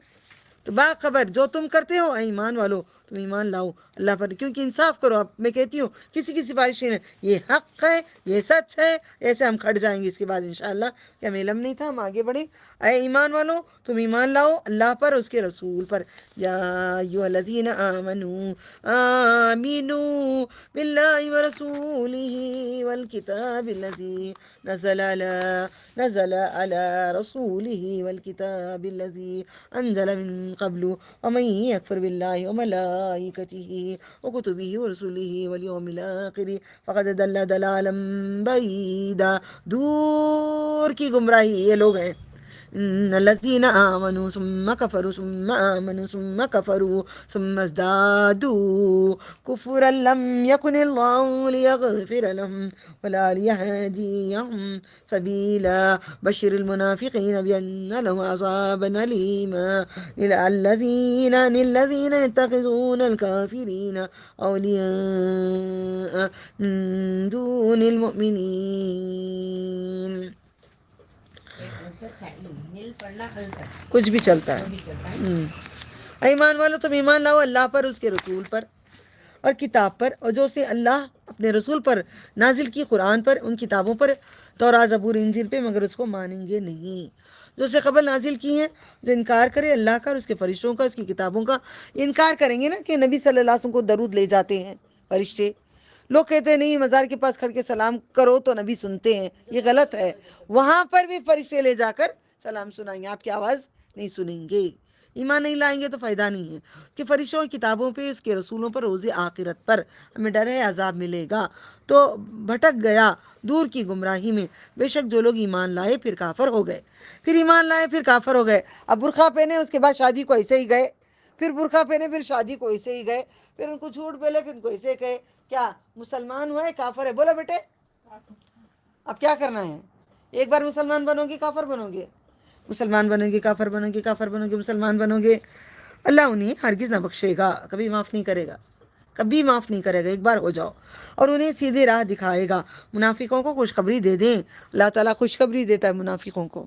تو باخبر جو تم کرتے ہو اے ایمان والو، تم ایمان لاؤ اللہ پر، کیونکہ انصاف کرو. اب میں کہتی ہوں کسی کی سفارش نہیں، یہ حق ہے، یہ سچ ہے، ایسے ہم کھڑ جائیں گے اس کے بعد انشاءاللہ. کیا ہمیں علم نہیں تھا؟ ہم آگے بڑھیں. اے ایمان والو تم ایمان لاؤ اللہ پر، اس کے رسول پر. یا ایھا الذین آمنوا آمنوا باللہ ورسولہ والکتاب الذی نزل علی رسولہ والکتاب الذی انزل من قبل ومن یکفر باللہ وملائکتہ وکتبہ ورسلہ والیوم الآخر فقد ضل ضلالا بعیدا. دور کی گمراہی یہ لوگ ہیں. ان الذین آمنوا ثم کفروا ثم آمنوا ثم کفروا ثم ازدادوا کفرا لم یکن اللہ لیغفر لهم ولا لیہدیہم سبیلا. بشر المنافقین بان لهم عذابا علیما. الذین يتخذون الکافرین اولیاء من دون المؤمنین. نیل پڑھنا ہلکا کچھ بھی چلتا ہے. بھی چلتا ہے. ایمان والو تم ایمان لاؤ اللہ پر، اس کے رسول پر اور کتاب پر، اور جو اس نے اللہ اپنے رسول پر نازل کی، قرآن پر، ان کتابوں پر، تورات زبور انجیل پہ، مگر اس کو مانیں گے نہیں. جو اسے قبل نازل کی ہیں، جو انکار کرے اللہ کا اور اس کے فرشتوں کا، اس کی کتابوں کا. انکار کریں گے نا کہ نبی صلی اللہ علیہ وسلم کو درود لے جاتے ہیں فرشتے. لوگ کہتے ہیں نہیں مزار کے پاس کھڑ کے سلام کرو تو نبی سنتے ہیں، یہ غلط ہے. وہاں پر بھی فرشتے لے جا کر سلام سنائیں گے، آپ کی آواز نہیں سنیں گے. ایمان نہیں لائیں گے تو فائدہ نہیں ہے. کہ فرشتوں کی کتابوں پہ، اس کے رسولوں پر، روز آخرت پر ہمیں ڈر ہے عذاب ملے گا. تو بھٹک گیا دور کی گمراہی میں. بے شک جو لوگ ایمان لائے پھر کافر ہو گئے، پھر ایمان لائے پھر کافر ہو گئے. اب برقع پہنے اس کے بعد شادی کو ایسے ہی گئے، پھر برقع پہنے پھر شادی کو ایسے ہی گئے، پھر ان کو جھوٹ بولے پھر ان کو ایسے کہے. کیا مسلمان ہوا ہے کافر ہے؟ بولو بیٹے اب کیا کرنا ہے؟ ایک بار مسلمان بنو گے کافر بنو گے، مسلمان بنو گے کافر بنو گے، کافر بنو گے مسلمان بنو گے. اللہ انہیں ہرگز نہ بخشے گا، کبھی معاف نہیں کرے گا، کبھی معاف نہیں کرے گا. ایک بار ہو جاؤ اور انہیں سیدھی راہ دکھائے گا. منافقوں کو خوشخبری دے دیں، اللہ تعالیٰ خوشخبری دیتا ہے منافقوں کو.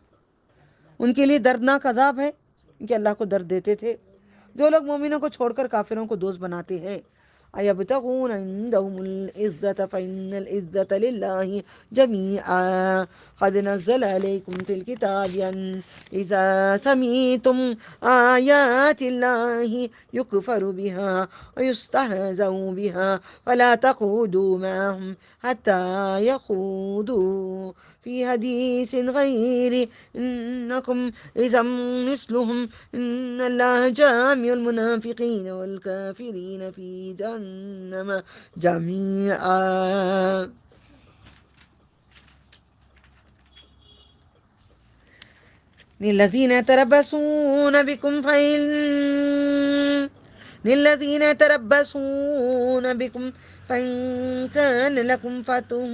ان کے لیے دردناک عذاب ہے کہ اللہ کو درد دیتے تھے. جو لوگ مومنوں کو چھوڑ کر کافروں کو دوست بناتے ہیں. أَيَبْتَغُونَ عِندَهُمُ الْعِزَّةَ فَإِنَّ الْعِزَّةَ لِلَّهِ جَمِيعًا قَدْ نَزَّلَ عَلَيْكُمْ فِي الْكِتَابِ أَنْ إِذَا سَمِعْتُمْ آيَاتِ اللَّهِ يُكْفَرُ بِهَا وَيُسْتَهْزَأُ بِهَا فَلَا تَقْعُدُوا مَعَهُمْ حَتَّى يَخُوضُوا فِي حَدِيثٍ غَيْرِهِ إِنَّكُمْ إِذًا مِثْلُهُمْ إِنَّ اللَّهَ جَامِعُ الْمُنَافِقِينَ وَالْكَافِرِينَ فِي جَهَنَّمَ جَمِيعًا. للذين يتربصون بكم فإن كان لكم فتح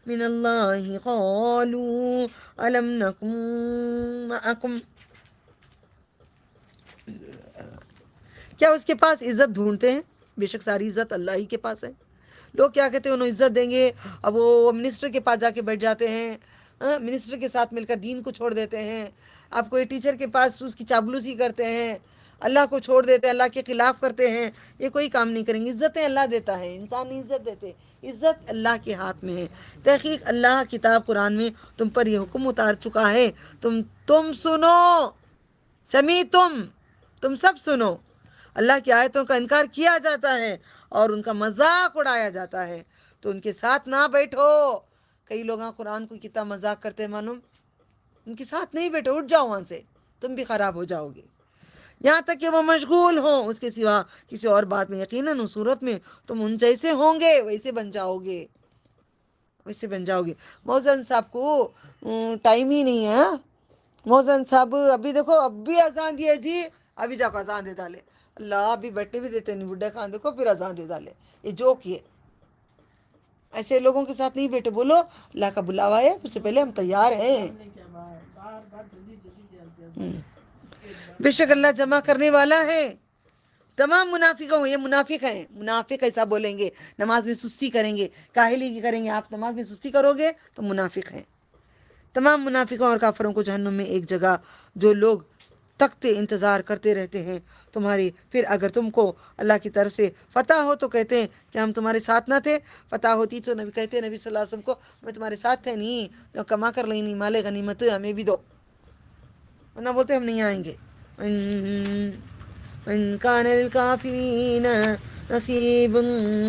من الله قالوا ألم نكن معكم. کیا اس کے پاس عزت ڈھونڈتے ہیں؟ بے شک ساری عزت اللہ ہی کے پاس ہے. لوگ کیا کہتے ہیں انہوں عزت دیں گے، اب وہ منسٹر کے پاس جا کے بیٹھ جاتے ہیں، منسٹر کے ساتھ مل کر دین کو چھوڑ دیتے ہیں. آپ کوئی ٹیچر کے پاس اس کی چاپلوسی کرتے ہیں، اللہ کو چھوڑ دیتے ہیں, اللہ کے خلاف کرتے ہیں, یہ کوئی کام نہیں کریں گے. عزتیں اللہ دیتا ہے, انسان نہیں عزت دیتے, عزت اللہ کے ہاتھ میں ہے. تحقیق اللہ کتاب قرآن میں تم پر یہ حکم اتار چکا ہے, تم سنو, سمی تم سب سنو. اللہ کی آیتوں کا انکار کیا جاتا ہے اور ان کا مذاق اڑایا جاتا ہے, تو ان کے ساتھ نہ بیٹھو. کئی لوگ قرآن کو کتنا مذاق کرتے ہیں معلوم, ان کے ساتھ نہیں بیٹھو, اٹھ جاؤ وہاں سے, تم بھی خراب ہو جاؤ گے. یہاں تک کہ وہ مشغول ہوں اس کے سوا کسی اور بات میں. یقیناً اس صورت میں تم ان جیسے ہوں گے, ویسے بن جاؤ گے, ویسے بن جاؤ گے. محسن صاحب کو ٹائم ہی نہیں ہے. محسن صاحب ابھی دیکھو, اب بھی اذان دیا جی, ابھی جا کو اذان دے ڈالے. اللہ, ابھی بیٹھے بھی دیتے نہیں, بڈھے خان دیکھو پھر اذان دے ڈالے. یہ جوک یہ ایسے لوگوں کے ساتھ نہیں بیٹھے. بولو اللہ کا بلاوا ہے, اس سے پہلے ہم تیار ہیں. بے شک اللہ جمع کرنے والا ہے تمام منافقوں. یہ منافق ہیں, منافق ایسا بولیں گے, نماز میں سستی کریں گے, کاہلی کریں گے. آپ نماز میں سستی کرو گے تو منافق ہیں. تمام منافقوں اور کافروں کو جہنم میں ایک جگہ, جو لوگ تکتے انتظار کرتے رہتے ہیں تمہاری. پھر اگر تم کو اللہ کی طرف سے فتح ہو تو کہتے ہیں کہ ہم تمہارے ساتھ نہ تھے. فتح ہوتی تو نبی کہتے ہیں, نبی صلی اللہ علیہ وسلم کو, میں تمہارے ساتھ تھے نہیں, تو کما کر لیں, مال غنیمت ہمیں بھی دو, ورنہ بولتے ہم نہیں آئیں گے. وَإِن كَانَ لِلْكَافِرِينَ نَصِيبٌ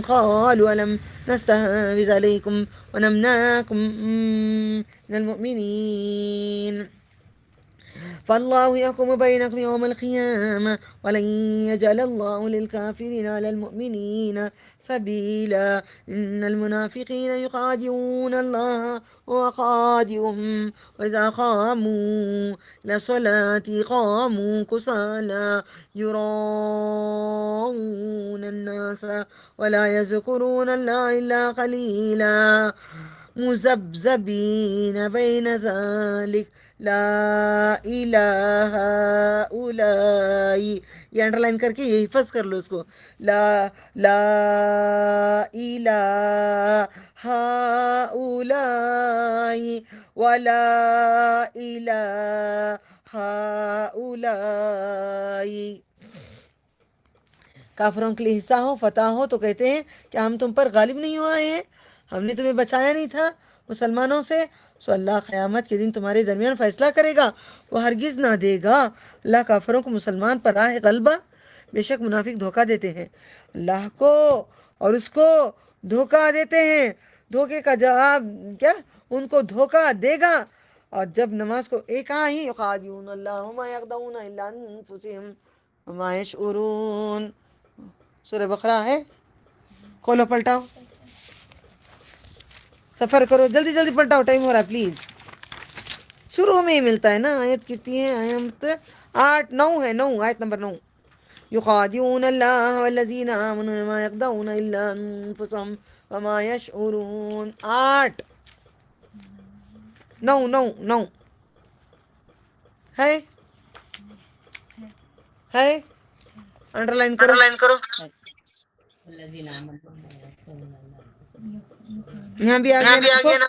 قَالُوا أَلَمْ نَسْتَحْوِذْ عَلَيْكُمْ وَنَمْنَعْكُمْ مِنَ الْمُؤْمِنِينَ فالله يحكم بينكم يوم القيامة ولن يجعل الله للكافرين على المؤمنين سبيلا إن المنافقين يخادعون الله وخادعهم وإذا قاموا للصلاة قاموا كسالى يراءون الناس ولا يذكرون الله إلا قليلا مذبذبين بين ذلك لا الہ اولائی. یہ انڈر لائن کر کے یہ حفظ کر لو اس کو. لا الہ اولائی ولا الہ اولائی. کافروں کے لیے حصہ ہو, فتح ہو تو کہتے ہیں کہ ہم تم پر غالب نہیں ہو آئے ہیں, ہم نے تمہیں بچایا نہیں تھا مسلمانوں سے. سو اللہ قیامت کے دن تمہارے درمیان فیصلہ کرے گا, وہ ہرگز نہ دے گا اللہ کافروں کو مسلمان پر راہ غلبہ. بے شک منافق دھوکہ دیتے ہیں اللہ کو اور اس کو دھوکہ دیتے ہیں. دھوکے کا جواب کیا, ان کو دھوکہ دے گا. اور جب نماز کو ایک ہی یخادعون اللہ وما یخدعون الا انفسهم وما یشعرون. سورہ بقرہ ہے, کھولو پلٹاؤ, سفر کرو, جلدی جلدی پلٹاؤ, ٹائم ہو رہا ہے پلیز. شروع میں ہی ملتا ہے نا. آیت کتنی ہے؟ آیت 9 ہے, 9, آیت نمبر 9. یخادعون اللہ والذین آمنوا وما یخدعون الا انفسهم وما یشعرون. 8 9 ہے, انڈر لائن کرو. الذین آمنوا یہاں بھی آگے نا.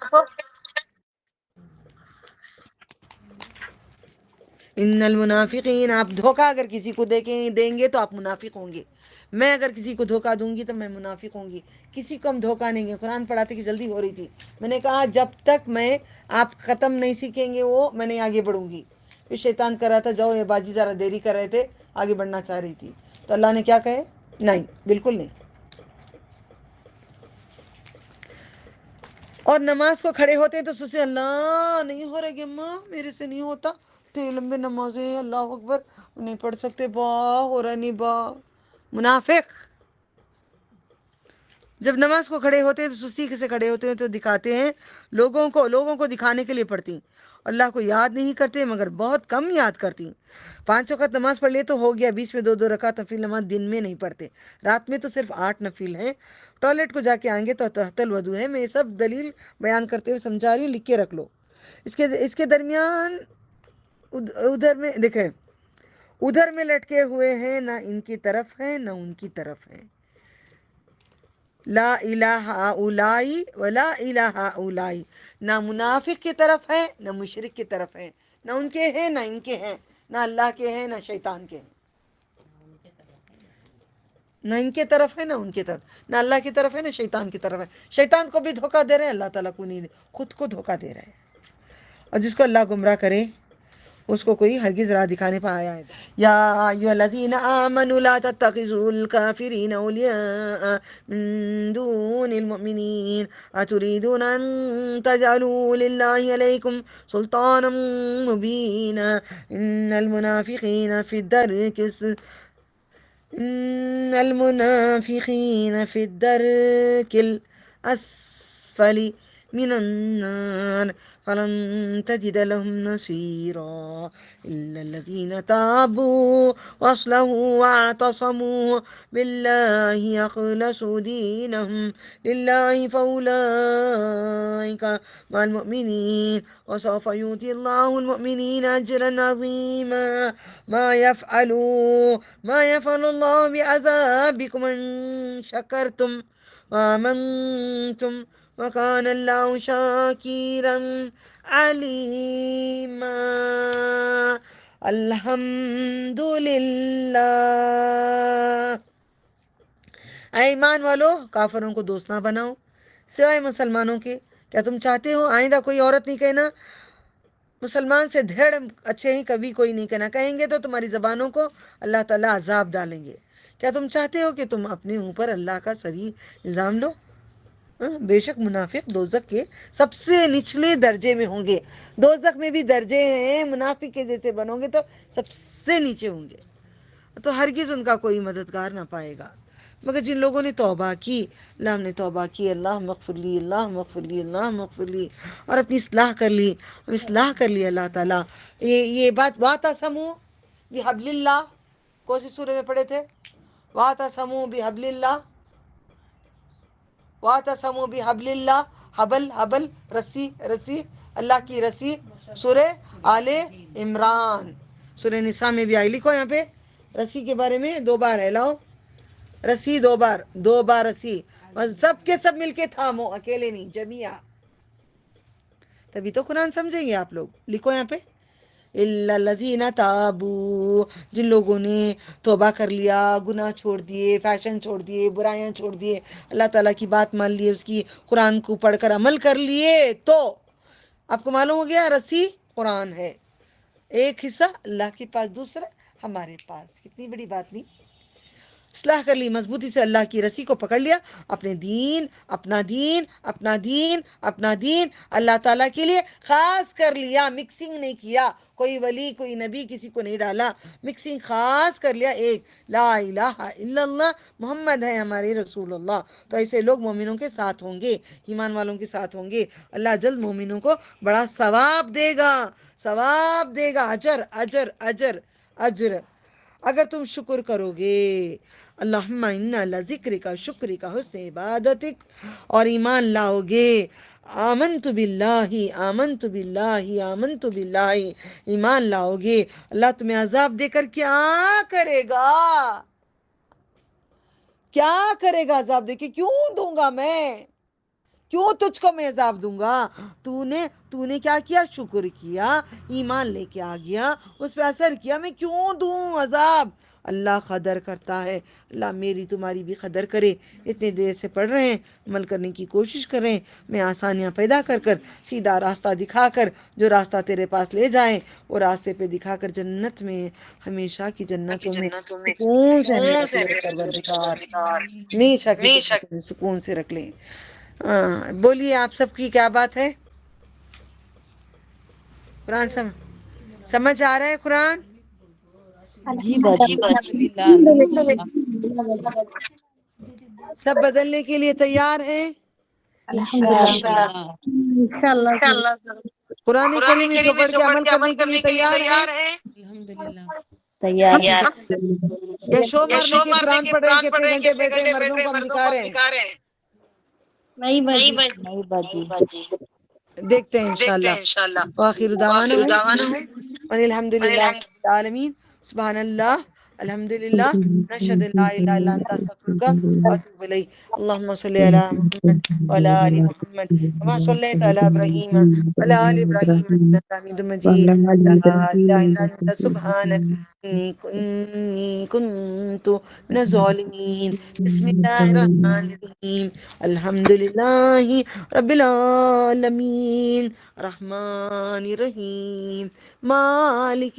ان المنافقین, آپ دھوکہ اگر کسی کو دیں گے تو آپ منافق ہوں گے. میں اگر کسی کو دھوکہ دوں گی تو میں منافق ہوں گی. کسی کو ہم دھوکہ نہیں گے. قرآن پڑھاتے کی جلدی ہو رہی تھی, میں نے کہا جب تک میں آپ ختم نہیں سیکھیں گے وہ, میں نہیں آگے بڑھوں گی. پھر شیطان کر رہا تھا جاؤ, یہ باجی ذرا دیری کر رہے تھے, آگے بڑھنا چاہ رہی تھی, تو اللہ نے کیا کہے, نہیں, بالکل نہیں. اور نماز کو کھڑے ہوتے ہیں تو سوچتے اللہ نہیں ہو رہے گی اماں, میرے سے نہیں ہوتا, تے لمبے نمازیں, اللہ اکبر, نہیں پڑھ سکتے, با ہو رہا نہیں با. منافق. جب نماز کو کھڑے ہوتے ہیں تو سستی سے کھڑے ہوتے ہیں, تو دکھاتے ہیں لوگوں کو دکھانے کے لیے پڑھتی. اللہ کو یاد نہیں کرتے, مگر بہت کم یاد کرتی. 5 وقت نماز پڑھ لیے تو ہو گیا, 20 میں 2 رکعت نفل نماز دن میں نہیں پڑھتے, رات میں تو صرف 8 نفل ہیں. ٹوائلٹ کو جا کے آئیں گے تو تحت الوضو ہے. میں یہ سب دلیل بیان کرتے ہوئے سمجھا رہی ہوں, لکھ کے رکھ لو. اس کے درمیان ادھر میں دیکھیں, ادھر میں لٹکے ہوئے ہیں, نہ ان کی طرف ہیں نہ ان کی طرف ہیں. لا الہ اولائی ولا الہ اولائی. نہ منافق کی طرف ہے نہ مشرک کی طرف ہے, نہ ان کے ہیں نہ ان کے ہیں, نہ اللہ کے ہیں نہ شیطان کے ہیں. نہ ان کے طرف ہے نہ ان کی طرف، نہ اللہ کی طرف ہے نہ شیطان کی طرف ہے. شیطان کو بھی دھوکہ دے رہے ہیں، اللہ تعالیٰ کو نہیں دے، خود کو دھوکہ دے رہے ہیں. اور جس کو اللہ گمراہ کرے اس کو کوئی ہرگز راہ دکھانے پہ آیا ہے. یا ایھا الذین آمنوا لا تتخذوا الکافرین اولیاء من دون المؤمنین اتریدون ان تجعلوا للہ علیکم سلطانا مبینا ان المنافقین فی الدرک الاسفل من النار فلن تجد لهم نصيرا إلا الذين تابوا وأصلحوا واعتصموا بالله أخلصوا دينهم لله فأولئك مع المؤمنين وسوف يؤتي الله المؤمنين أجرا عظيما ما يفعل الله بعذابكم إن شكرتم وآمنتم وَكَانَ اللَّهُ شَاكِرًا عَلِيمًا. الحمدللہ. اے ایمان والو، کافروں کو دوست نہ بناؤ سوائے مسلمانوں کے. کیا تم چاہتے ہو آئندہ کوئی عورت نہیں کہنا مسلمان سے دھڑ اچھے ہی کبھی کوئی نہیں کہنا؟ کہیں گے تو تمہاری زبانوں کو اللہ تعالیٰ عذاب ڈالیں گے. کیا تم چاہتے ہو کہ تم اپنے اوپر اللہ کا صریح الزام لو؟ بے شک منافق دوزخ کے سب سے نچلے درجے میں ہوں گے. دوزخ میں بھی درجے ہیں، منافق کے جیسے بنو گے تو سب سے نیچے ہوں گے، تو ہرگز ان کا کوئی مددگار نہ پائے گا. مگر جن لوگوں نے توبہ کی، اللہ ہم نے توبہ کی، اللہ مغفر لی، اللہ مغفر لی، اللہ مغفر لی، اور اپنی اصلاح کر لی، اصلاح کر لی اللہ تعالیٰ. یہ بات واعتصموا بحبل اللہ کون سی سورہ میں پڑھے تھے؟ واعتصموا بحبل اللہ، واعتصموا بحبل اللہ. حبل رسی، رسی اللہ کی رسی. سورہ آل عمران، سورہ نساء میں بھی آئی. لکھو یہاں پہ رسی کے بارے میں 2 بار ہے. لاؤ رسی 2 بار رسی، سب کے سب مل کے تھامو، اکیلے نہیں، جميعا. تبھی تو قرآن سمجھیں گے آپ لوگ. لکھو یہاں پہ الا الذین تابوا، جن لوگوں نے توبہ کر لیا، گناہ چھوڑ دیے، فیشن چھوڑ دیے، برائیاں چھوڑ دیے، اللہ تعالیٰ کی بات مان لی، اس کی قرآن کو پڑھ کر عمل کر لیے. تو آپ کو معلوم ہو گیا رسی قرآن ہے، ایک حصہ اللہ کے پاس، دوسرا ہمارے پاس. کتنی بڑی بات نہیں. اصلاح کر لی، مضبوطی سے اللہ کی رسی کو پکڑ لیا، اپنے دین، اپنا دین، اپنا دین، اپنا دین اللہ تعالیٰ کے لیے خاص کر لیا. مکسنگ نہیں کیا، کوئی ولی کوئی نبی کسی کو نہیں ڈالا، مکسنگ خاص کر لیا. ایک لا الہ الا اللہ محمد ہے ہمارے رسول اللہ. تو ایسے لوگ مومنوں کے ساتھ ہوں گے، ایمان والوں کے ساتھ ہوں گے. اللہ جلد مومنوں کو بڑا ثواب دے گا، ثواب دے گا، اجر اجر اجر اجر اگر تم شکر کرو گے. اللہم انا لذکرک شکرک حسن عبادتک، اور ایمان لاؤ گے. آمنت باللہ آمنت باللہ آمنت باللہ، ایمان لاؤ گے. اللہ تمہیں عذاب دے کر کیا کرے گا؟ کیا کرے گا عذاب دے کے؟ کیوں دوں گا میں؟ کیوں تجھ کو میں عذاب دوں گا؟ تو نے کیا کیا؟ شکر کیا، ایمان لے کے آ گیا، اس پہ اثر کیا، میں کیوں دوں عذاب؟ اللہ قدر کرتا ہے. اللہ میری تمہاری بھی قدر کرے. اتنے دیر سے پڑھ رہے ہیں، عمل کرنے کی کوشش کر رہے ہیں. میں آسانیاں پیدا کر سیدھا راستہ دکھا کر، جو راستہ تیرے پاس لے جائیں وہ راستے پہ دکھا کر جنت میں، ہمیشہ کی جنتوں میں سکون سے ہمیں رکھ لے پروردگار، ہمیشہ کی جنتوں میں سکون سے رکھ لیں. بولیے آپ سب کی کیا بات ہے؟ قرآن سمجھ آ رہا ہے قرآن؟ جی باجی. سب بدلنے کے لیے تیار ہیں؟ قرآن کریم میں جو پڑھ کے عمل کرنے کے لیے تیار ہیں؟ الحمدللہ. تیار ہے. یا شو مارنے کے قرآن پڑھ رہے ہیں، کتنے گھنٹے بیٹھے مردوں کو ہم دکھا رہے ہیں؟ نہیں باجی. دیکھتے ہیں انشاءاللہ. وآخر دعوانا الحمدللہ رب العالمین. سبحان اللہ، الحمدللہ، نشہد لا الہ الا انت استغفرک واتوب الیک. اللہم صلی علی محمد وعلی آل محمد محمد كما صليت على إبراهيم وعلى آل إبراهيم إنك حميد مجيد لا إله إلا أنت سبحانك إني كنت من الظالمين بسم الله الرحمن الرحيم الحمد لله رب العالمين الرحمن الرحيم مالك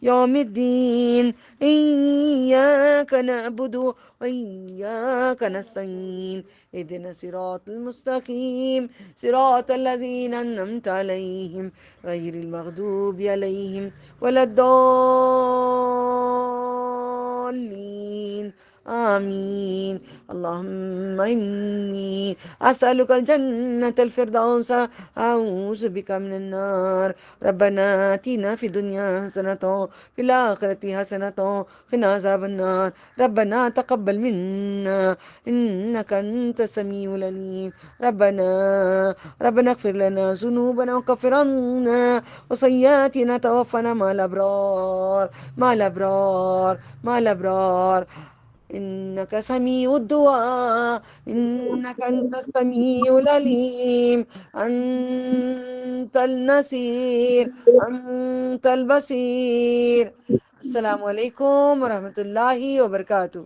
يوم الدين إياك نعبد وإياك نستعين اهدنا الصراط المستقيم صراط الذين أنعمت عليهم غير المغضوب عليهم ولا الضالين آمين اللهم إني أسألك الجنة الفردوس أعوذ بك من النار ربنا آتنا في الدنيا حسنة في الآخرة حسنة وقنا عذاب النار ربنا تقبل منا إنك أنت السميع العليم ربنا اغفر لنا ذنوبنا وكفر عنا وسيئاتنا توفنا مع الأبرار إنك سميع الدعاء إنك أنت السميع العليم أنت النصير أنت البصير السلام علیکم ورحمۃ اللہ وبرکاتہ.